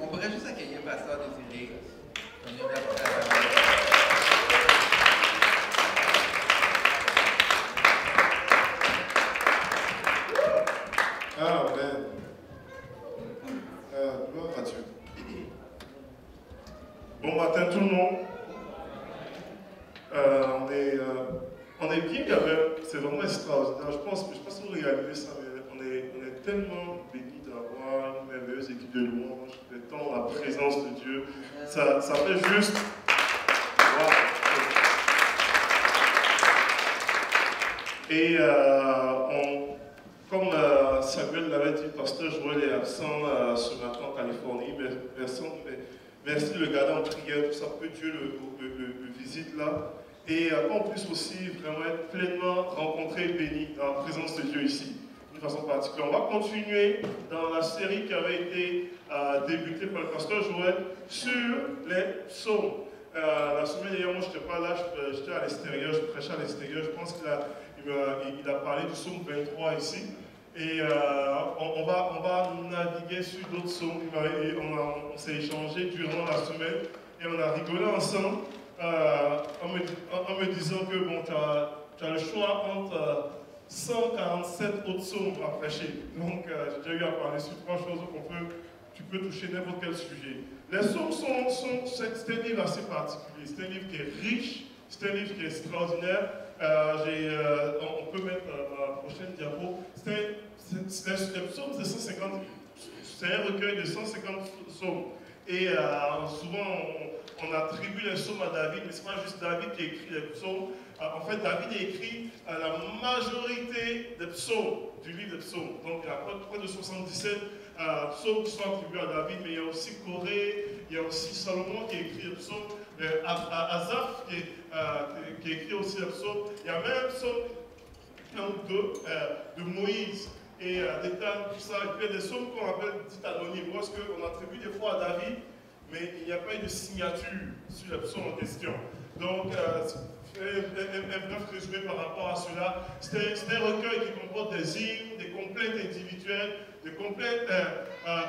On pourrait juste accueillir Pasteur Désiré. Amen. Gloire à Dieu. Bon matin tout le monde. On est bien quand même. C'est vraiment extraordinaire. Je pense que vous réalisez ça, mais on est tellement bénis d'avoir une merveilleuse équipe de louanges, le temps, la présence de Dieu. Ça fait juste. Wow. Et comme Samuel l'avait dit, pasteur Joël est absent ce matin en Californie, mais merci de le garder en prière, tout ça, que Dieu le visite là. Et qu'on puisse aussi vraiment être pleinement rencontré et béni dans la présence de Dieu ici, d'une façon particulière. On va continuer dans la série qui avait été débutée par le pasteur Joël sur les psaumes. La semaine dernière, moi je n'étais pas là, j'étais à l'extérieur, je prêchais à l'extérieur. Je pense qu'il a parlé du psaume 23 ici. Et on va naviguer sur d'autres psaumes. On s'est échangé durant la semaine et on a rigolé ensemble en me disant que bon, tu as le choix entre 147 autres psaumes à prêcher. Donc j'ai déjà eu à parler sur 3 choses tu peux toucher n'importe quel sujet. Les psaumes c'est un livre assez particulier, c'est un livre qui est riche, c'est un livre qui est extraordinaire. On peut mettre la prochaine diapo. Les psaumes, c'est un recueil de 150 psaumes. Et souvent, on attribue les psaumes à David, mais ce n'est pas juste David qui écrit les psaumes. En fait, David a écrit la majorité des psaumes, du livre des psaumes. Donc, il y a près de 77 psaumes qui sont attribués à David, mais il y a aussi Corée, il y a aussi Salomon qui a écrit les psaumes, Asaph qui a écrit aussi les psaumes. Il y a même un psaume de Moïse et d'État, tout ça. Et puis il y a des psaumes qu'on appelle dits anonymes, parce qu'on attribue des fois à David, mais il n'y a pas eu de signature sur les psaumes en question. Donc, un bref résumé par rapport à cela. C'est un recueil qui comporte des hymnes, des complètes individuelles, des complètes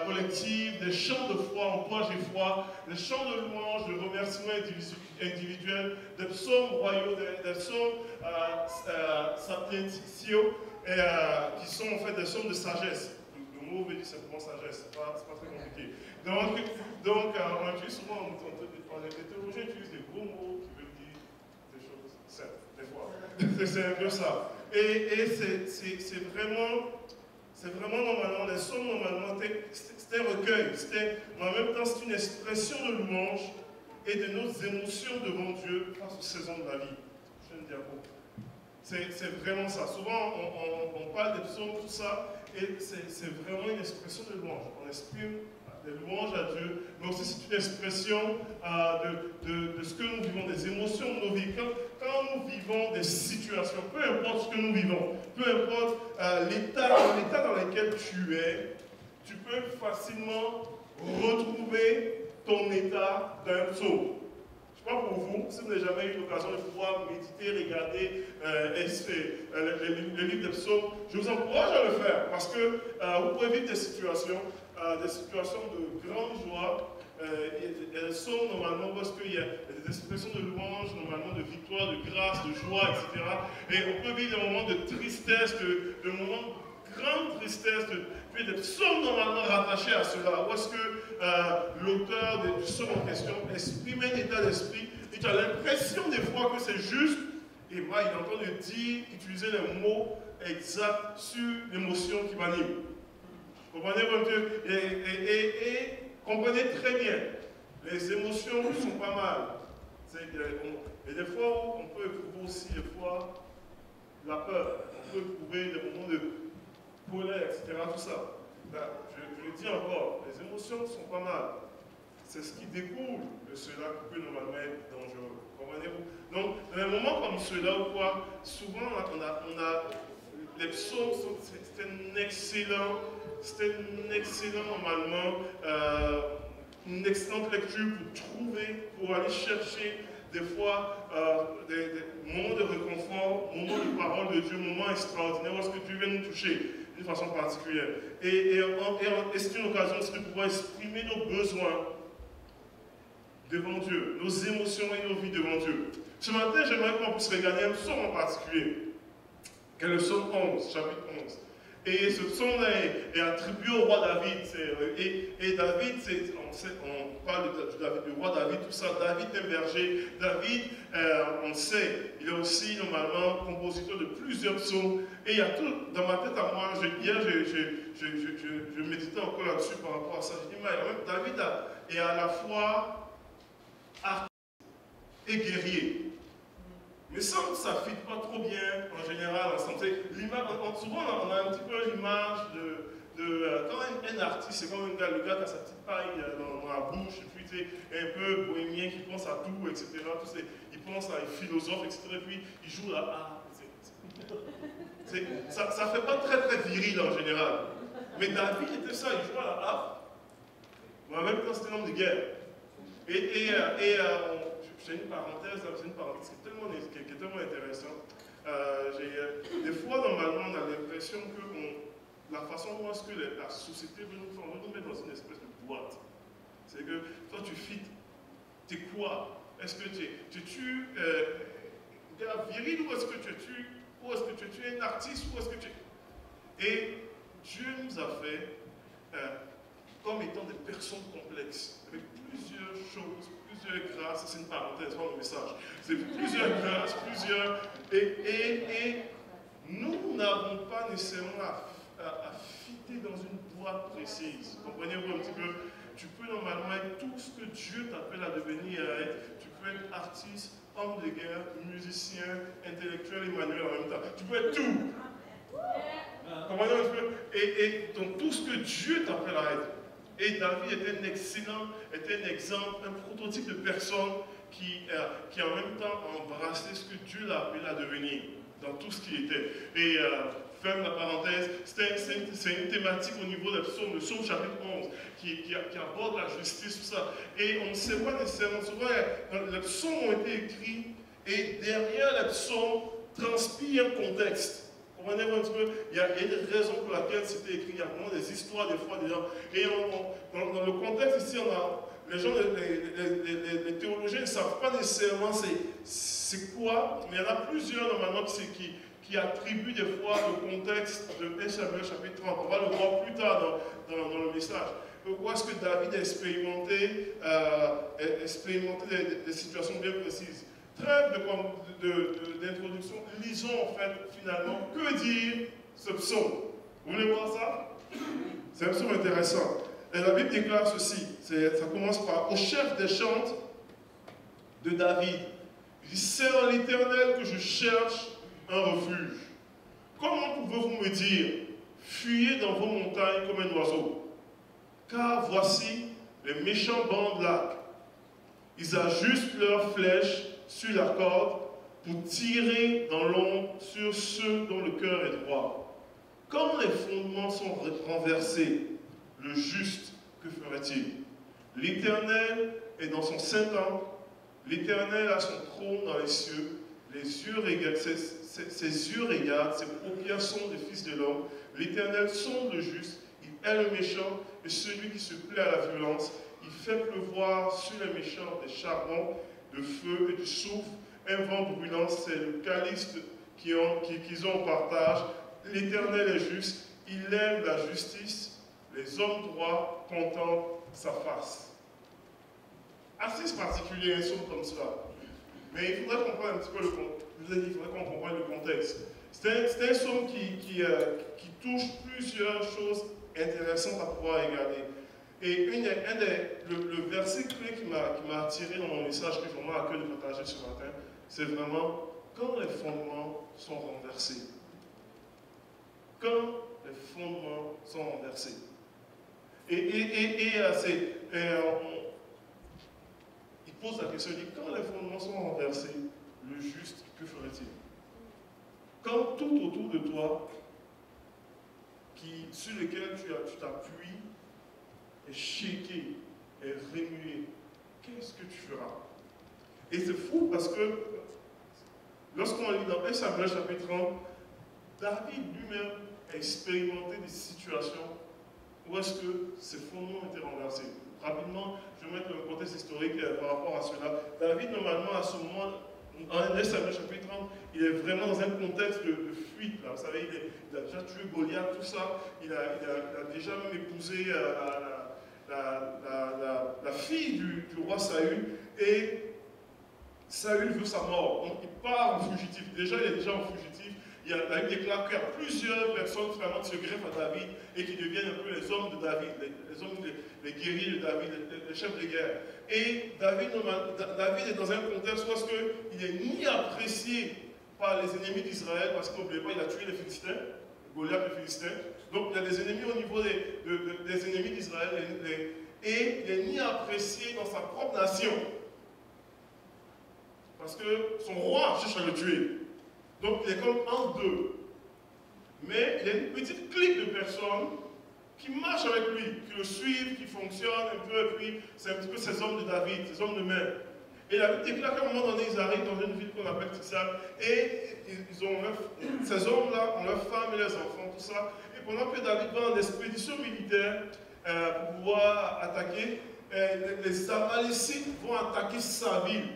collectives, des chants de foi, encourage et foi, des chants de louange, de remerciements individuels, des psaumes royaux, des psaumes sapienticiaux, qui sont en fait des psaumes de sagesse. Le mot veut dire simplement sagesse, c'est pas très compliqué. Donc on utilise souvent, les théologiens utilisent des gros mots qui veulent dire des choses simples, des fois. C'est un peu ça. Et c'est vraiment normalement, les psaumes normalement, c'est un recueil, mais en même temps c'est une expression de louange et de nos émotions devant Dieu face aux saisons de la vie. Prochaine diapo. C'est vraiment ça. Souvent on parle des psaumes, tout ça, et c'est vraiment une expression de louange. On exprime des louanges à Dieu, mais aussi c'est une expression de ce que nous vivons, des émotions de nos vies. Quand nous vivons des situations, peu importe ce que nous vivons, peu importe l'état dans lequel tu es, tu peux facilement retrouver ton état d'un psaume. Je ne sais pas pour vous, si vous n'avez jamais eu l'occasion de pouvoir méditer, regarder le livre des psaumes, je vous encourage à le faire parce que vous pouvez vivre des situations de grande joie. Il y a des psaumes normalement parce qu'il y a des expressions de louange, normalement de victoire, de grâce, de joie, etc. Et on peut vivre des moments de tristesse, de moments de grande tristesse, puis des psaumes normalement rattachés à cela. Où est-ce que l'auteur du psaume en question exprime un état d'esprit et tu as l'impression des fois que c'est juste, et moi il est en train de dire, utiliser les mots exacts sur l'émotion qui m'anime. Comprenez un peu? Et comprenez très bien, les émotions sont pas mal. Et des fois, on peut éprouver aussi des fois la peur. On peut éprouver des moments de colère, etc. Tout ça. Là, je le dis encore, les émotions sont pas mal. C'est ce qui découle de cela qui peut normalement être dangereux. Comprenez-vous? Donc, dans des moments comme ceux-là, souvent, les psaumes, c'est un excellent normalement, une excellente lecture pour aller chercher des fois des moments de réconfort, moments de parole de Dieu, moments extraordinaires, où est-ce que Dieu vient nous toucher. d'une façon particulière. C'est une occasion aussi de pouvoir exprimer nos besoins devant Dieu, nos émotions et nos vies devant Dieu. Ce matin, j'aimerais qu'on puisse regarder un psaume en particulier, qui est le psaume 11, chapitre 11. Et ce psaume-là est attribué au roi David. Et David, on parle du roi David, tout ça. David est berger. David, on sait, il est aussi normalement compositeur de plusieurs psaumes. Et il y a tout dans ma tête à moi. Hier, je méditais encore là-dessus par rapport à ça. Je dis, David est à la fois artiste et guerrier. Mais ça ne fit pas trop bien en général ensemble. Souvent, on a un petit peu l'image quand un artiste, c'est comme le gars qui a sa petite paille dans la bouche, et puis un peu bohémien qui pense à tout, etc. Il pense à un philosophe, etc. Et puis il joue à l'art. Ça ne fait pas très très viril en général. Mais David était ça, il jouait à la harpe. Mais en même temps, c'était un homme de guerre. J'ai une parenthèse qui est tellement intéressante. Des fois, normalement, on a l'impression que la façon dont est-ce que la société veut nous mettre dans une espèce de boîte. C'est que toi, tu fites, t'es quoi? Est-ce que tu es un viril ou est-ce que tu es un artiste ou est-ce que tu es... Et Dieu nous a fait comme étant des personnes complexes, avec plusieurs choses, plusieurs grâces, c'est une parenthèse, pas mon message, c'est plusieurs grâces, et nous n'avons pas nécessairement à fitter dans une boîte précise. Comprenez-vous un petit peu? Tu peux normalement être tout ce que Dieu t'appelle à devenir, à être. Tu peux être artiste, homme de guerre, musicien, intellectuel et manuel en même temps. Tu peux être tout. Comprenez-vous un petit peu? Et donc tout ce que Dieu t'appelle à être. Et David était un exemple, un prototype de personne qui en même temps embrassait ce que Dieu l'a appelé à devenir, dans tout ce qu'il était. Et ferme la parenthèse, c'est une thématique au niveau du psaume, le psaume chapitre 11, qui aborde la justice, tout ça. Et on ne sait pas nécessairement, souvent les psaumes ont été écrits, et derrière les psaumes transpire un contexte. Comprenez-vous un petit peu? Il y a des raisons pour lesquelles c'était écrit, il y a vraiment des histoires des fois des gens. Et dans le contexte ici, les gens, les théologiens ne savent pas nécessairement c'est quoi, mais il y en a plusieurs normalement qui attribuent des fois le contexte de 1 Samuel chapitre 30. On va le voir plus tard dans le message. Pourquoi est-ce que David a expérimenté des situations bien précises? Trêve d'introduction, lisons en fait finalement que dire ce psaume. Vous voulez voir ça? C'est un psaume intéressant. Et la Bible déclare ceci, ça commence par « Au chef des chantes de David, il dit, c'est en l'Éternel que je cherche un refuge. Comment pouvez-vous me dire, fuyez dans vos montagnes comme un oiseau? Car voici, les méchants bandent l'arc. Ils ajustent leurs flèches sur la corde pour tirer dans l'ombre sur ceux dont le cœur est droit. Quand les fondements sont renversés, le juste, que ferait-il? L'Éternel est dans son saint temple, l'Éternel a son trône dans les cieux, ses yeux regardent, ses paupières sont des fils de l'homme. L'Éternel sonde le juste, il hait le méchant et celui qui se plaît à la violence. Il fait pleuvoir sur les méchants des charbons de feu et du soufre, un vent brûlant, c'est le calice qu'ils ont en partage. L'Éternel est juste, il aime la justice, les hommes droits contemplent sa face. Assez particulier un psaume comme cela. Mais il faudrait comprendre un petit peu il faudrait qu'on comprenne le contexte. C'est un psaume qui touche plusieurs choses intéressantes à pouvoir regarder. Et le verset clé qui m'a attiré dans mon message, que j'ai vraiment à cœur de partager ce matin, c'est vraiment quand les fondements sont renversés. Quand les fondements sont renversés. Il pose la question, il dit, quand les fondements sont renversés, le juste, que ferait-il? Quand tout autour de toi, sur lequel tu t'appuies, est shaké, est remué, qu'est-ce que tu feras? Et c'est fou parce que lorsqu'on lit dans 1 Samuel chapitre 30, David lui-même expérimenté des situations où est-ce que ces fondements étaient renversés. Rapidement, je vais mettre un contexte historique par rapport à cela. David, normalement, à ce moment, en 1 Samuel chapitre 30, il est vraiment dans un contexte de fuite. Là. Vous savez, il a déjà tué Goliath, tout ça. Il a déjà même épousé la fille du roi Saül. Et Saül veut sa mort. Donc il part en fugitif. Déjà, il est déjà en fugitif. David déclare qu'il y a plusieurs personnes finalement qui se greffent à David et qui deviennent un peu les hommes de David, les hommes, les guerriers de David, les chefs de guerre. Et David est dans un contexte où est-ce qu'il n'est ni apprécié par les ennemis d'Israël, parce qu'on n'oubliez pas, il a tué les Philistins, Goliath les Philistins. Donc il y a des ennemis au niveau des ennemis d'Israël, et il n'est ni apprécié dans sa propre nation. Parce que son roi cherche à le tuer. Donc il est comme en deux. Mais il y a une petite clique de personnes qui marchent avec lui, qui le suivent, qui fonctionnent un peu, et puis c'est un petit peu ces hommes de David, ces hommes de main. Et David déclare qu'à un moment donné, ils arrivent dans une ville qu'on appelle Tixal, et ces hommes-là ont leurs femmes et leurs enfants, tout ça. Et pendant que David va en expédition militaire pour pouvoir attaquer, les Amalécites vont attaquer sa ville.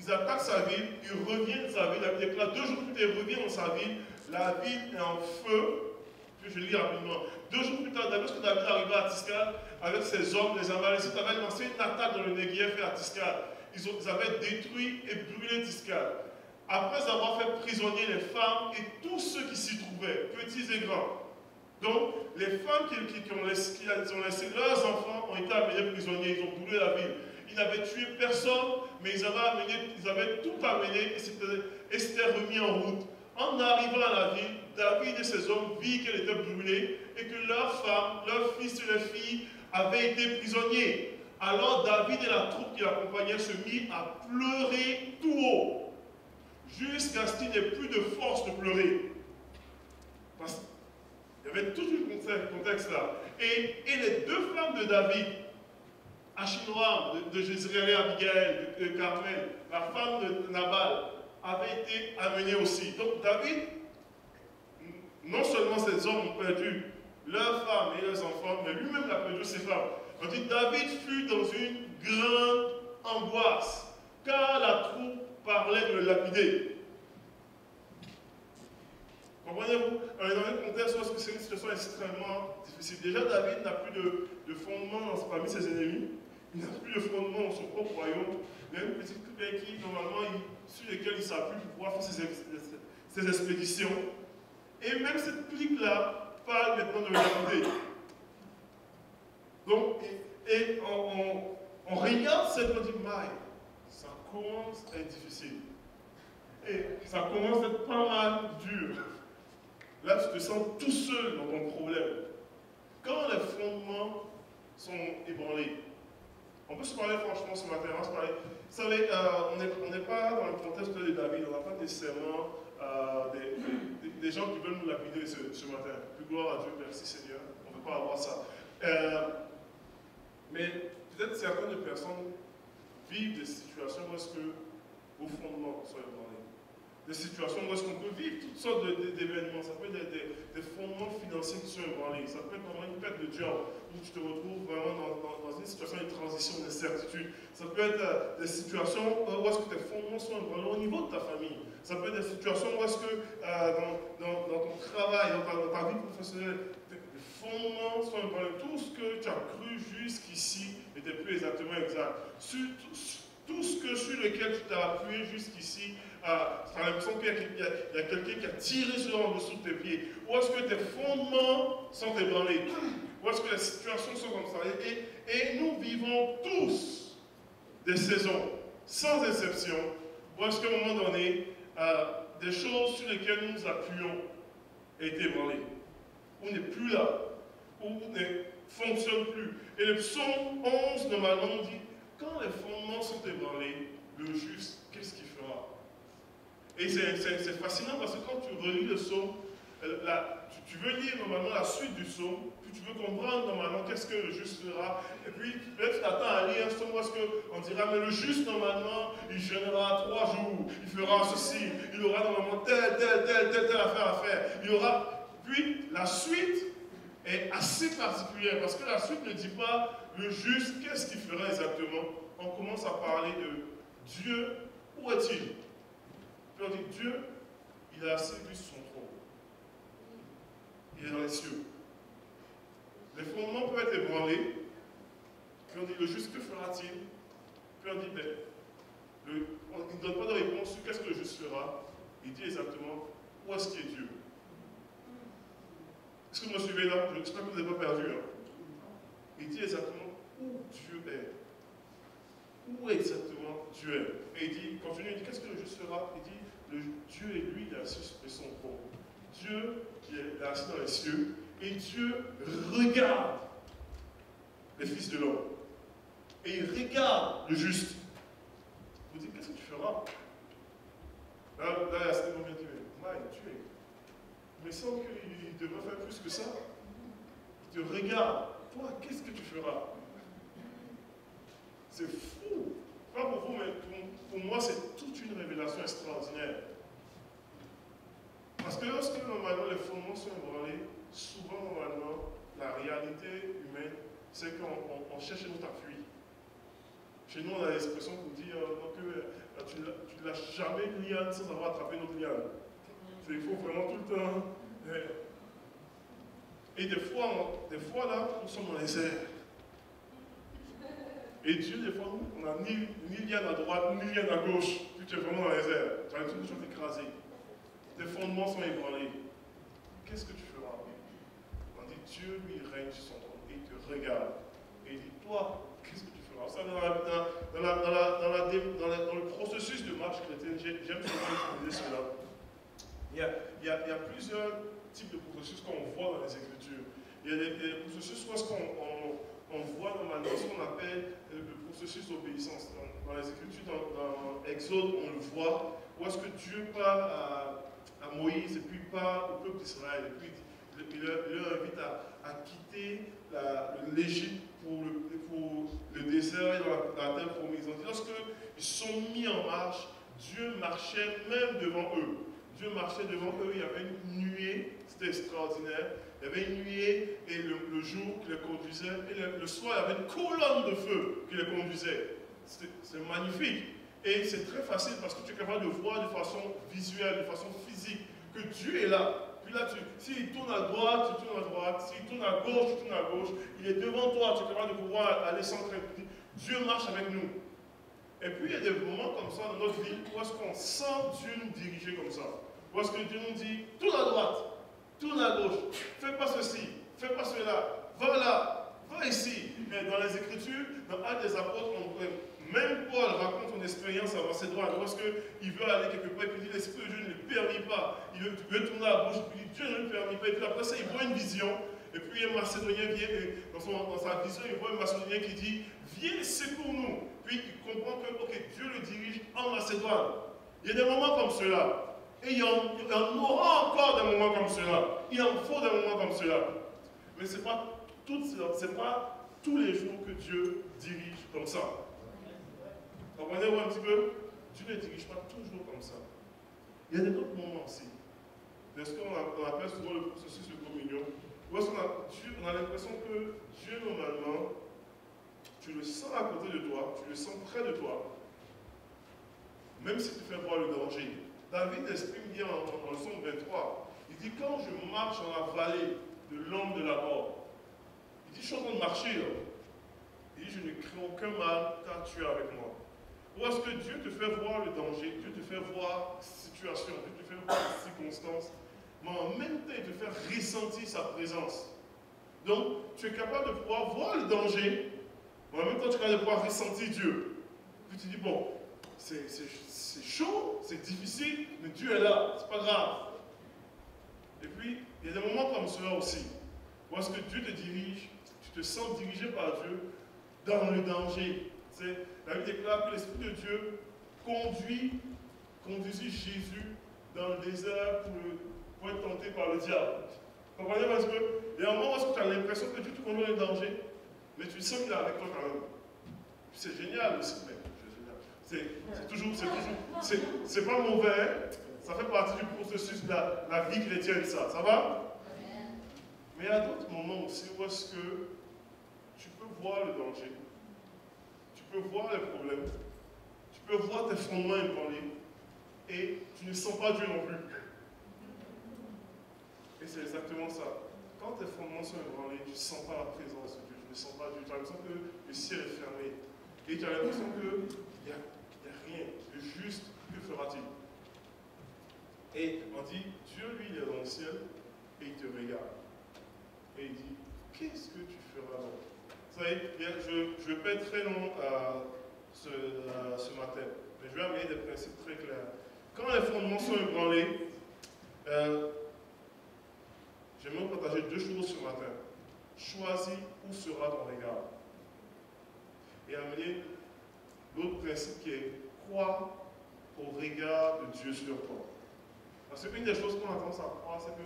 Ils attaquent sa ville, ils reviennent de sa ville, il déclare 2 jours plus tard, ils reviennent dans sa ville, la ville est en feu. Puis je lis rapidement. 2 jours plus tard, lorsque David arriva à Tiscal avec ses hommes, les Amalécites avaient lancé une attaque dans le Negev et à Tiscal. Ils avaient détruit et brûlé Tiscal. Après avoir fait prisonnier les femmes et tous ceux qui s'y trouvaient, petits et grands. Donc, les femmes qui ont laissé leurs enfants ont été amenés prisonniers, ils ont brûlé la ville. Ils n'avaient tué personne, mais ils avaient tout amené et s'étaient remis en route. En arrivant à la ville, David et ses hommes virent qu'elle était brûlée et que leurs femmes, leurs fils et leurs filles avaient été prisonniers. Alors David et la troupe qui l'accompagnait se mirent à pleurer tout haut, jusqu'à ce qu'il n'y ait plus de force de pleurer. Parce qu'il y avait tout un contexte là. Et les 2 femmes de David, Achinoam, de Jézréel et Abigail, de Carmel, la femme de Nabal, avait été amenée aussi. Donc David, non seulement ses hommes ont perdu leurs femmes et leurs enfants, mais lui-même a perdu ses femmes. On dit David fut dans une grande angoisse, car la troupe parlait de le lapider. Comprenez-vous? On est dans un contexte où c'est une situation extrêmement difficile. Déjà, David n'a plus de fondement parmi ses ennemis. Il n'a plus de fondement dans son propre royaume. Il y a une petite clique qui, normalement, sur lesquelles il s'appuie pour pouvoir faire ses expéditions. Et même cette clique-là parle maintenant de le lapider. Donc, on regarde cette petite maille. Ça commence à être difficile. Et ça commence à être pas mal dur. Là, tu te sens tout seul dans ton problème. Quand les fondements sont ébranlés, on peut se parler franchement ce matin. On se parler. Vous savez, on n'est pas dans le contexte de David, on n'a pas nécessairement des gens qui veulent nous lapider ce matin. Plus gloire à Dieu, merci Seigneur, on ne peut pas avoir ça. Mais peut-être certaines personnes vivent des situations où est-ce que vos fondements sont ébranlés. Des situations où est-ce qu'on peut vivre toutes sortes d'événements. Ça peut être des fondements financiers qui sont ébranlés. Ça peut être vraiment une perte de job où tu te retrouves vraiment dans une situation de transition, d'incertitude. Ça peut être des situations où est-ce que tes fondements sont ébranlés au niveau de ta famille. Ça peut être des situations où est-ce que dans ton travail, dans ta vie professionnelle, tes fondements sont ébranlés. Tout ce que tu as cru jusqu'ici n'était plus exactement exact. Tout ce sur lequel tu t'es appuyé jusqu'ici, tu as l'impression qu'il y a quelqu'un qui a tiré en dessous de tes pieds. Où est-ce que tes fondements sont ébranlés? Où est-ce que les situations sont comme ça? Et nous vivons tous des saisons, sans exception, où est-ce qu'à un moment donné, des choses sur lesquelles nous nous appuyons ont été ébranlées. On n'est plus là, où on ne fonctionne plus. Et le psaume 11, normalement, nous dit, quand les fondements sont ébranlés, le juste, qu'est-ce qu'il fera? Et c'est fascinant parce que quand tu relis le psaume, tu veux lire normalement la suite du psaume, puis tu veux comprendre normalement qu'est-ce que le juste fera. Et puis peut-être tu t'attends à lire un psaume parce qu'on dira, mais le juste normalement, il jeûnera 3 jours, il fera ceci, il aura normalement telle affaire à faire. Il y aura. Puis la suite est assez particulière parce que la suite ne dit pas le juste, qu'est-ce qu'il fera exactement. On commence à parler de Dieu, où est-il? Puis on dit Dieu, il a assis lui sur son trône. Il est dans les cieux. Les fondements peuvent être ébranlés. Puis on dit le juste, que fera-t-il? Puis on dit ben, il ne donne pas de réponse sur qu'est-ce que le juste fera. Il dit exactement où est-ce qu'il est Dieu. Est-ce que vous me suivez là? J'espère que vous n'avez pas perdu. Hein? Il dit exactement où Dieu est. Où exactement Dieu est. Et il dit, continue, il dit qu'est-ce que le juste fera? Il dit Dieu est lui, il est assis sur son trône. Dieu qui est assis dans les cieux. Et Dieu regarde les fils de l'homme. Et il regarde le juste. Vous dites, qu'est-ce que tu feras? Là, il y a certains moments qui disent, Dieu, il me semble qu'il devrait faire plus que ça. Il te regarde. Toi, qu'est-ce que tu feras? C'est fou. Pas pour vous, mais pour moi, c'est toute une révélation extraordinaire. Parce que lorsque normalement les fondements sont ébranlés, souvent normalement, la réalité humaine, c'est qu'on cherche notre appui. Chez nous, on a l'expression qu'on dit tu ne lâches jamais une liane sans avoir attrapé notre liane. Il faut vraiment tout le temps. Et des fois là, nous sommes dans les airs. Et Dieu, des fois, on n'a ni liane à droite, ni liane à gauche. Puis tu es vraiment dans les airs. Tu as tout écrasé. Tes fondements sont ébranlés. Qu'est-ce que tu feras? On dit Dieu lui règne sur son trône et il te regarde. Et il dit toi, qu'est-ce que tu feras? Ça, dans le processus de marche chrétienne, j'aime utiliser cela. Il y a plusieurs types de processus qu'on voit dans les Écritures. Il y a des processus où est-ce qu'on voit normalement ce qu'on appelle le processus d'obéissance. Dans les Écritures, dans Exode, on le voit, où est-ce que Dieu parle à Moïse et puis parle au peuple d'Israël. Et puis il leur invite à quitter l'Égypte pour le désert et dans la terre promise. Lorsqu'ils sont mis en marche, Dieu marchait même devant eux. Dieu marchait devant eux, il y avait une nuée, c'était extraordinaire. Il y avait une nuée et le jour qui les conduisait, et le soir, il y avait une colonne de feu qui les conduisait. C'est magnifique. Et c'est très facile parce que tu es capable de voir de façon visuelle, de façon physique, que Dieu est là. Puis là, s'il tourne à droite, tu tournes à droite. S'il tourne à gauche, tu tournes à gauche. Il est devant toi, tu es capable de pouvoir aller sans crainte. Dieu marche avec nous. Et puis il y a des moments comme ça dans notre vie où est-ce qu'on sent Dieu nous diriger comme ça. Où est-ce que Dieu nous dit, tourne à droite, tourne à gauche, fais pas ceci, fais pas cela, va là, va ici. Et dans les Écritures, dans Actes des Apôtres, même Paul raconte une expérience à Macédoine, où est-ce qu'il veut aller quelque part, et puis il dit, l'Esprit de Dieu ne le permet pas. Il veut tourner à gauche, et puis Dieu ne le permet pas. Et puis après ça, il voit une vision. Et puis un Macédonien vient, dans sa vision, il voit un Macédonien qui dit, viens, secours-nous. Puis il comprend que Dieu le dirige en Macédoine. Il y a des moments comme cela. Et il y en aura encore des moments comme cela. Il en faut des moments comme cela. Mais ce n'est pas tous les jours que Dieu dirige comme ça. Comprenez-vous un petit peu? Dieu ne dirige pas toujours comme ça. Il y a d'autres moments aussi. C'est ce qu'on appelle souvent le processus de communion. Où est-ce qu'on a l'impression que Dieu, normalement, tu le sens à côté de toi, tu le sens près de toi, même si tu fais voir le danger. David exprime bien dans le psaume 23, il dit quand je marche dans la vallée de l'ombre de la mort, il dit je suis en train de marcher là. Il dit je ne crains aucun mal car tu es avec moi. Ou est-ce que Dieu te fait voir le danger, Dieu te fait voir la situation, Dieu te fait voir les circonstances, mais en même temps il te fait ressentir sa présence. Donc tu es capable de pouvoir voir le danger, mais en même temps tu es capable de pouvoir ressentir Dieu. Puis tu dis bon, c'est chaud, c'est difficile, mais Dieu est là, c'est pas grave. Et puis, il y a des moments comme cela aussi, où est-ce que Dieu te dirige, tu te sens dirigé par Dieu dans le danger. La Bible déclare que l'Esprit de Dieu conduisit Jésus dans le désert pour être tenté par le diable. Vous comprenez parce que il y a un moment où tu as l'impression que Dieu te conduit dans le danger, mais tu sens qu'il est avec toi quand même. C'est génial aussi, mais c'est pas mauvais, ça fait partie du processus de la vie chrétienne, ça va? Mais il y a d'autres moments aussi où est-ce que tu peux voir le danger, tu peux voir les problèmes, tu peux voir tes fondements ébranlés et tu ne sens pas Dieu non plus. Et c'est exactement ça. Quand tes fondements sont ébranlés, tu ne sens pas la présence de Dieu, tu ne sens pas Dieu, tu as l'impression que le ciel est fermé. Et tu as l'impression qu'il n'y a rien, que juste, que fera-t-il? Et on dit, Dieu lui, il est dans le ciel et il te regarde. Et il dit, qu'est-ce que tu feras donc? Vous savez, je ne vais pas être très long ce matin, mais je vais amener des principes très clairs. Quand les fondements sont ébranlés, j'aimerais partager deux choses ce matin. Choisis où sera ton regard. Et amener l'autre principe qui est croire au regard de Dieu sur toi. Parce qu'une des choses qu'on a tendance à croire, c'est que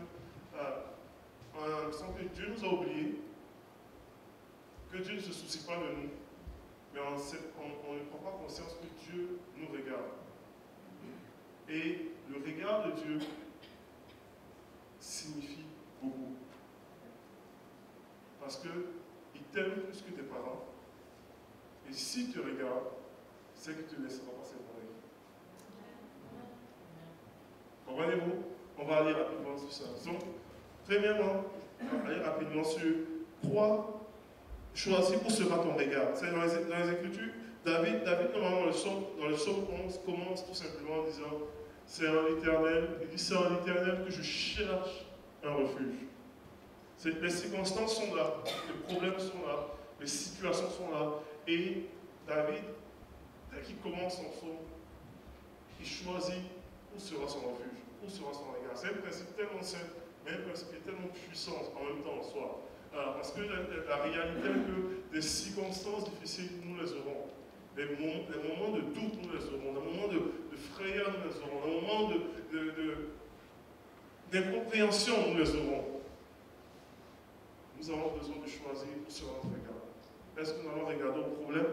on a l'impression que Dieu nous a oubliés, que Dieu ne se soucie pas de nous, mais on ne prend pas conscience que Dieu nous regarde. Et le regard de Dieu signifie beaucoup. Parce qu'il t'aime plus que tes parents. Et s'il te regarde, c'est qu'il te laissera passer ton vie. Comprenez-vous? On va aller rapidement sur ça. Donc, premièrement, on va aller rapidement sur crois, choisis où sera ton regard. C'est dans les Écritures, David, normalement, dans le psaume 11, commence tout simplement en disant c'est en l'Éternel, il dit c'est en l'Éternel que je cherche un refuge. Les circonstances sont là, les problèmes sont là, les situations sont là. Et David, dès qu'il commence son psaume, il choisit où sera son refuge, où sera son regard. C'est un principe tellement simple, mais un principe qui est tellement puissant en même temps en soi. Parce que la réalité est que des circonstances difficiles, nous les aurons. Les moments de doute, nous les aurons. Les moments de frayeur, nous les aurons. Les moments d'incompréhension, nous les aurons. Nous avons besoin de choisir où sera notre regard. Est-ce que nous allons regarder au problème?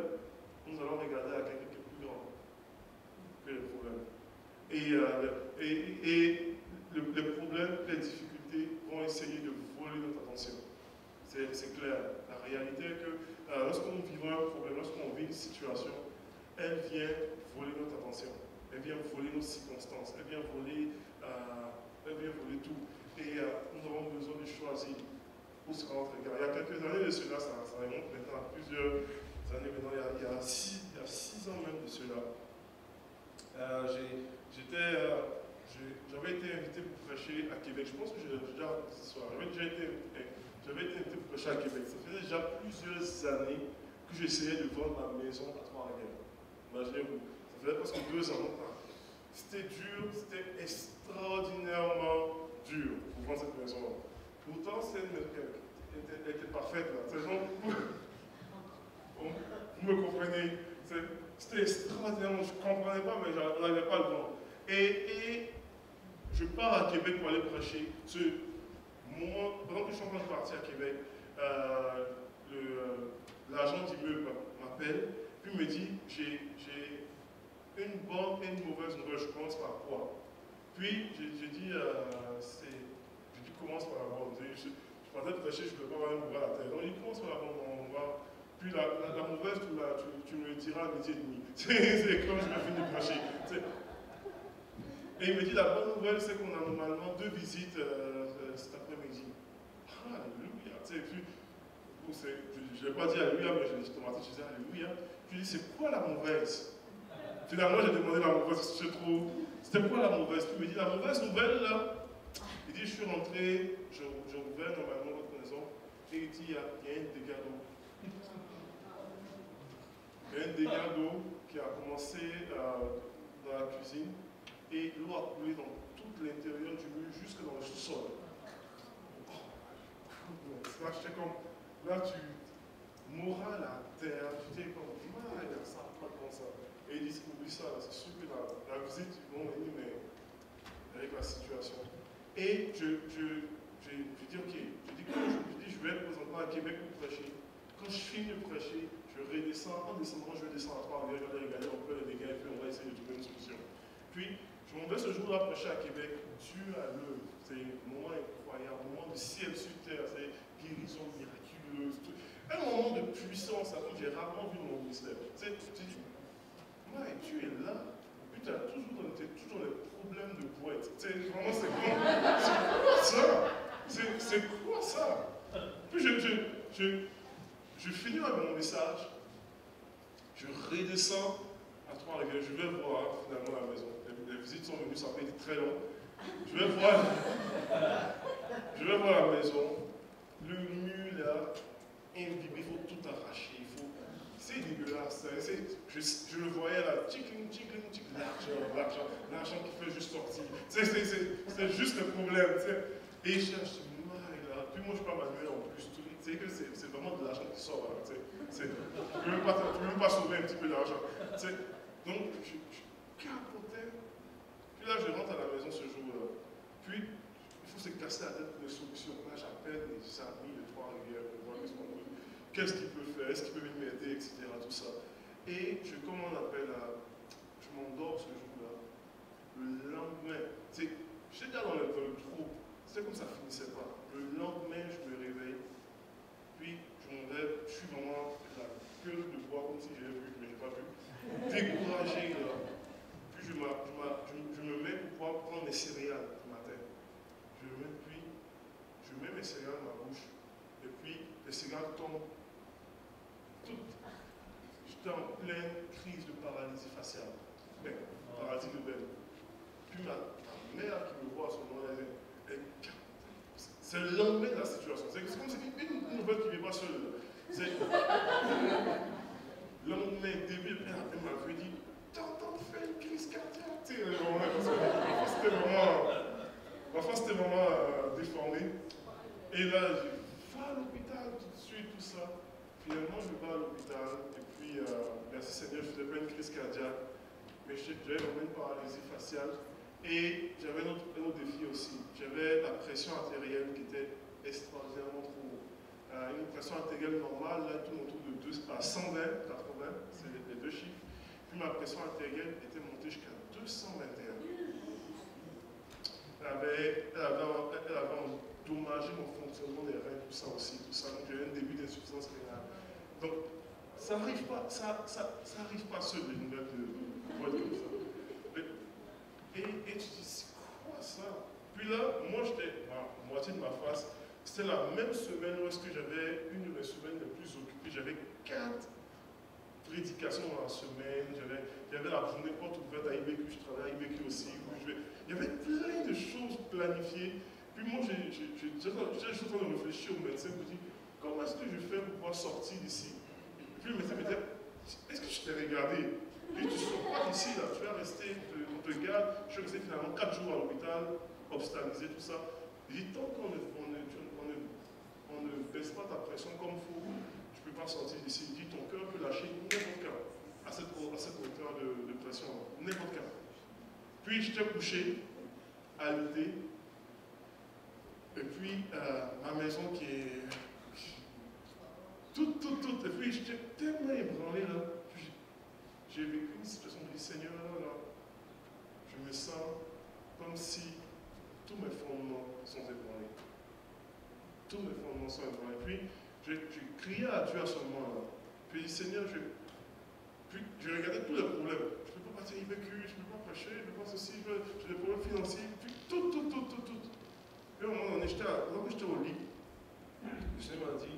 Nous allons regarder à quelqu'un qui est plus grand que le problème. Et les problèmes, les difficultés vont essayer de voler notre attention. C'est clair. La réalité est que lorsqu'on vit un problème, lorsqu'on vit une situation, elle vient voler notre attention. Elle vient voler nos circonstances. Elle vient voler tout. Et nous avons besoin de choisir où sera notre regard. Il y a quelques années de cela, ça remonte maintenant à plusieurs années maintenant, il y a 6 ans même de cela. J'avais été invité pour prêcher à Québec. Je pense que j'ai déjà raconté ce soir. J'avais été invité pour prêcher à Québec. Ça faisait déjà plusieurs années que j'essayais de vendre ma maison à Trois-Rivières. Imaginez-vous, ça faisait presque 2 ans. C'était dur, c'était extraordinairement dur pour vendre cette maison-là. Pourtant, c'est une maison qui était parfaite. Vous me comprenez? C'était extraordinairement, je ne comprenais pas, mais on n'avait pas le vent. Et je pars à Québec pour aller prêcher. Pendant que je suis en train de partir à Québec, l'agent d'immeuble m'appelle, puis me dit j'ai une bonne et une mauvaise nouvelle, je commence par quoi? Puis j'ai dit commence par la bonne. Je pensais prêcher, je ne peux pas avoir un mauvaise à la tête. Donc il commence par la bonne, on va. Puis la mauvaise, tu me le diras à midi et demi. C'est comme je vais finir de prêcher. Et il me dit, la bonne nouvelle, c'est qu'on a normalement 2 visites cet après-midi. Alléluia. Puis, je ne l'ai pas dit Alléluia, mais je disais Alléluia. Puis il dit, c'est quoi la mauvaise? Finalement, j'ai demandé la mauvaise, je trouve. C'était quoi la mauvaise? Puis il me dit, la mauvaise nouvelle, là, il dit, je suis rentré, je rouvrais normalement votre maison, et il dit, il y a un dégât d'eau. Il y a un dégât d'eau qui a commencé dans la cuisine et l'eau a coulé dans tout l'intérieur du mur jusque dans le sous-sol. Là, j'étais comme, là, tu mourras la terre, tu t'es comme, ça va pas comme ça. Et il dit, oublie ça, c'est sûr que la visite, bon, mais avec la situation. Et je dis, ok, je vais être présentement à Québec pour prêcher. Quand je finis de prêcher, je redescends, en descendant, je descends à Trois-Rivières, je vais aller regarder un peu les dégâts et puis on va essayer de trouver une solution. Puis, Je m'en vais ce jour-là prêcher à Québec. Dieu à l'œuvre. C'est un moment incroyable, un moment de ciel sur terre, c'est guérison miraculeuse. Un moment de puissance, alors j'ai rarement vu mon ministère. Tu dis, ouais, Dieu est là. Puis tu as toujours dans les problèmes de poète. Vraiment, c'est quoi ça? C'est quoi ça? Puis je finis avec mon message. Je redescends à Trois-Rivières. Je vais voir finalement la maison. Les visites sont venues, ça n'a pas été très long. Je vais voir la maison. Le mur là, imbibé, il faut tout arracher. C'est dégueulasse. Je le voyais là, ticling, l'argent qui fait juste sortir. C'est juste le problème. Et je cherche, là. Puis moi je ne suis pas manuel en plus. C'est vraiment de l'argent qui sort là. Tu ne peux même pas sauver un petit peu d'argent. Donc je capotais. Puis là je rentre à la maison ce jour-là. Puis il faut se casser la tête pour les solutions. Là j'appelle les amis de Trois-Rivières pour voir qu'est-ce qu'il peut faire, est-ce qu'il peut m'aider, etc. Tout ça. Et je m'endors ce jour-là. Le lendemain, j'étais déjà dans le trou. C'était comme ça finissait pas. Le lendemain, je me réveille. Puis je me lève, je suis vraiment la gueule de bois comme si j'avais vu, mais je n'ai pas vu. Découragé là. Puis je me mets pour pouvoir prendre mes céréales le matin. Je mets mes céréales dans ma bouche. Et puis les céréales tombent. J'étais en pleine crise de paralysie faciale. Mais, paralysie de belle. Puis ma mère qui me voit à ce moment-là, c'est le lendemain de la situation. C'est comme si une nouvelle qui ne vient pas seule. C'est le lendemain, début, elle m'avait dit, t'entends faire une crise cardiaque. Parfois c'était vraiment déformé. Et là, je vais à l'hôpital tout de suite, tout ça. Finalement, je vais à l'hôpital. Et puis, merci Seigneur, je ne faisais pas une crise cardiaque. Mais j'avais vraiment une paralysie faciale. Et j'avais un autre défi aussi. J'avais la pression artérielle qui était extraordinairement trop haute. Une pression artérielle normale, là, tout autour de 120, 80, c'est les deux chiffres. Puis ma pression artérielle était montée jusqu'à 221. Elle avait endommagé mon fonctionnement des reins, tout ça aussi, tout ça. Donc j'avais un début d'insuffisance rénale. Donc ça n'arrive pas, ça arrive pas seul, les nouvelles de comme ça. Et tu dis, c'est quoi ça? Puis là, moi j'étais à moitié de ma face. C'était la même semaine où est-ce que j'avais une de mes semaines les plus occupées. J'avais 4 prédications dans la semaine. J'avais la journée porte ouverte à IBQ, je travaillais à IBQ aussi. Il y avait plein de choses planifiées. Puis moi, j'étais juste en train de réfléchir au médecin pour dire, comment est-ce que je fais pour pouvoir sortir d'ici? Puis le médecin me disait, est-ce que je t'ai regardé? Puis tu ne sors pas d'ici, là, tu vas rester, on te garde. Je suis resté finalement 4 jours à l'hôpital, hospitalisé, tout ça. Il dit, tant qu'on ne baisse pas ta pression comme il faut, tu ne peux pas sortir d'ici. Il dit, ton cœur peut lâcher n'importe quand, à cette hauteur de pression, n'importe quand. Puis j'étais couché, alité, et puis ma maison qui est toute, et puis j'étais tellement ébranlé là. J'ai vécu une situation de Seigneur là, je me sens comme si tous mes fondements sont ébranlés. Tous mes fondements sont ébranlés. Puis je criais à Dieu à ce moment-là. Puis Seigneur, puis je regardais tous les problèmes. Je ne peux pas partir IBQ, je ne peux pas prêcher, je ne peux pas ceci, j'ai des problèmes financiers, puis tout. Puis à un moment donné, lorsque j'étais au lit, le Seigneur m'a dit,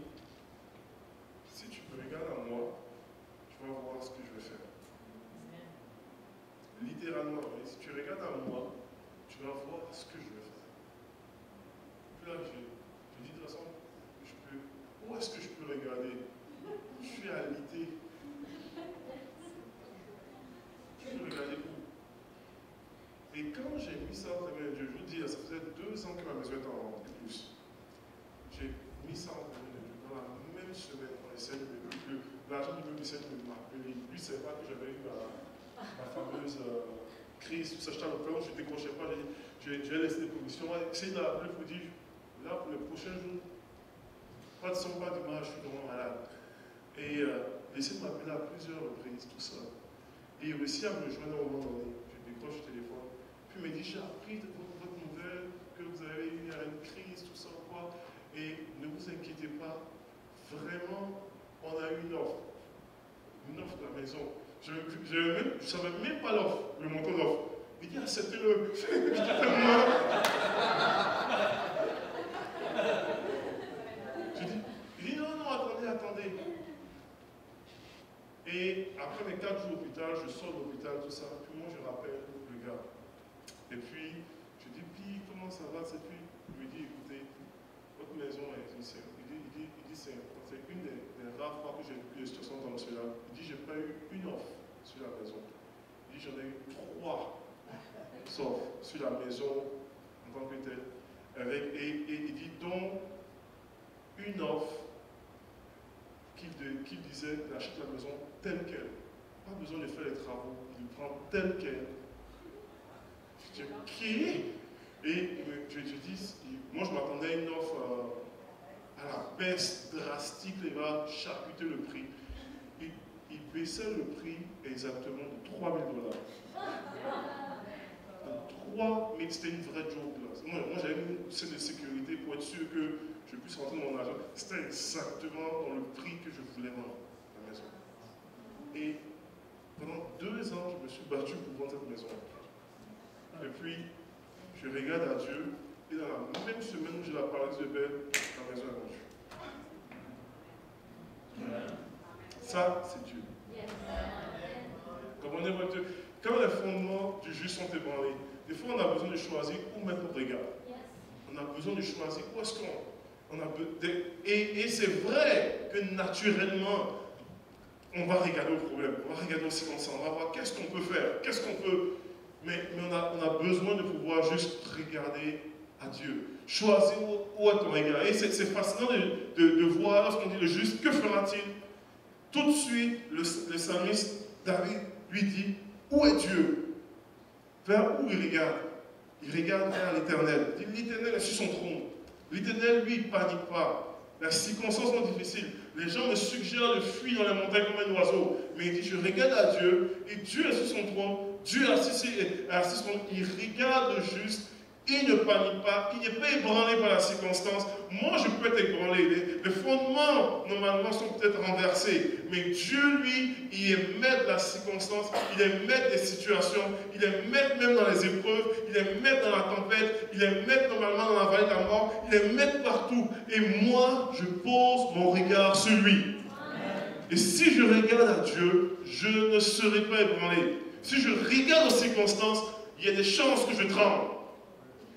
si tu me regardes à moi, tu vas voir ce que je vais faire. Littéralement, si tu regardes à moi, tu vas voir ce que je vais faire. Puis là, je dis de toute façon, où est-ce que je peux regarder? Je suis alité. Je peux regarder où? Et quand j'ai mis ça entre mes mains de Dieu, je vous dis, ça faisait 2 ans que ma maison était en vente et plus. J'ai mis ça entre mes mains de Dieu. Dans la même semaine, on essaie de me l'argent du essaie de m'appeler. Lui, ne savait pas que j'avais eu ma fameuse crise, tout ça. J'étais à l'hôpital, je ne décrochais pas. J'ai laissé des commissions. Essayez de l'appeler pour dire, là, pour les prochains jours, pas de son, pas d'image, je suis vraiment malade. Et essayez de m'appeler à plusieurs reprises, tout ça. Et il réussit à me joindre au moment donné. Je décroche le téléphone. Puis il me dit, j'ai appris de votre nouvelle, que vous avez eu une crise, tout ça, quoi. Et ne vous inquiétez pas, vraiment, on a eu une offre. Une offre de la maison. Je ne savais même pas l'offre, le montant de l'offre. Il dit, acceptez-le. Il dit, non, non, attendez. Et après mes 4 jours d'hôpital, je sors de l'hôpital, tout ça. Puis moi, je rappelle le gars. Et puis, je dis, puis, comment ça va? Et puis, il me dit, écoutez, votre maison est ici. Il dit c'est une des rares fois que j'ai eu des situations internationales. Il dit, j'ai pas eu une offre sur la maison. Il dit, j'en ai eu 3 sauf sur la maison en tant que telle. Et il dit, donc, une offre qu'il disait d'acheter la maison telle qu'elle. Pas besoin de faire les travaux, il prend telle qu'elle. Je dis, qui? Et je dis, moi je m'attendais à une offre à la baisse drastique, il va charcuter le prix. Il baissait le prix exactement de 3 000 $. De 3 000, c'était une vraie joke là. Moi j'avais une scène de sécurité pour être sûr que je puisse rentrer mon argent. C'était exactement dans le prix que je voulais vendre la maison. Et pendant 2 ans, je me suis battu pour vendre cette maison. Et puis, je regarde à Dieu, et dans la même semaine où j'ai la parole de Belle, la maison est vendue. Ça, c'est Dieu. Comprenez-vous? Quand les fondements du juste sont ébranlés, des fois on a besoin de choisir où mettre notre regard. On a besoin de choisir où est-ce qu'on a besoin. Et c'est vrai que naturellement, on va regarder au problème, on va regarder aussi ensemble, on va voir qu'est-ce qu'on peut faire, qu'est-ce qu'on peut. Mais on a besoin de pouvoir juste regarder à Dieu. Choisir où est ton regard. Et c'est fascinant de voir lorsqu'on dit le juste, que fera-t-il? Tout de suite, le psalmiste David lui dit, où est Dieu? Vers où il regarde? Il regarde vers l'Éternel. L'Éternel est sur son trône. L'Éternel, lui, ne panique pas. Les circonstances sont difficiles. Les gens me suggèrent de fuir dans les montagnes comme un oiseau. Mais il dit, je regarde à Dieu, et Dieu est sur son trône. Dieu est assis sur son trône. Il regarde juste. Il ne panique pas, il n'est pas ébranlé par la circonstance. Moi, je peux être ébranlé. Les fondements, normalement, sont peut-être renversés. Mais Dieu, lui, il est maître de la circonstance, il est maître des situations, il est maître même dans les épreuves, il est maître dans la tempête, il est maître normalement dans la vallée de la mort, il est maître partout. Et moi, je pose mon regard sur lui. Et si je regarde à Dieu, je ne serai pas ébranlé. Si je regarde aux circonstances, il y a des chances que je tremble.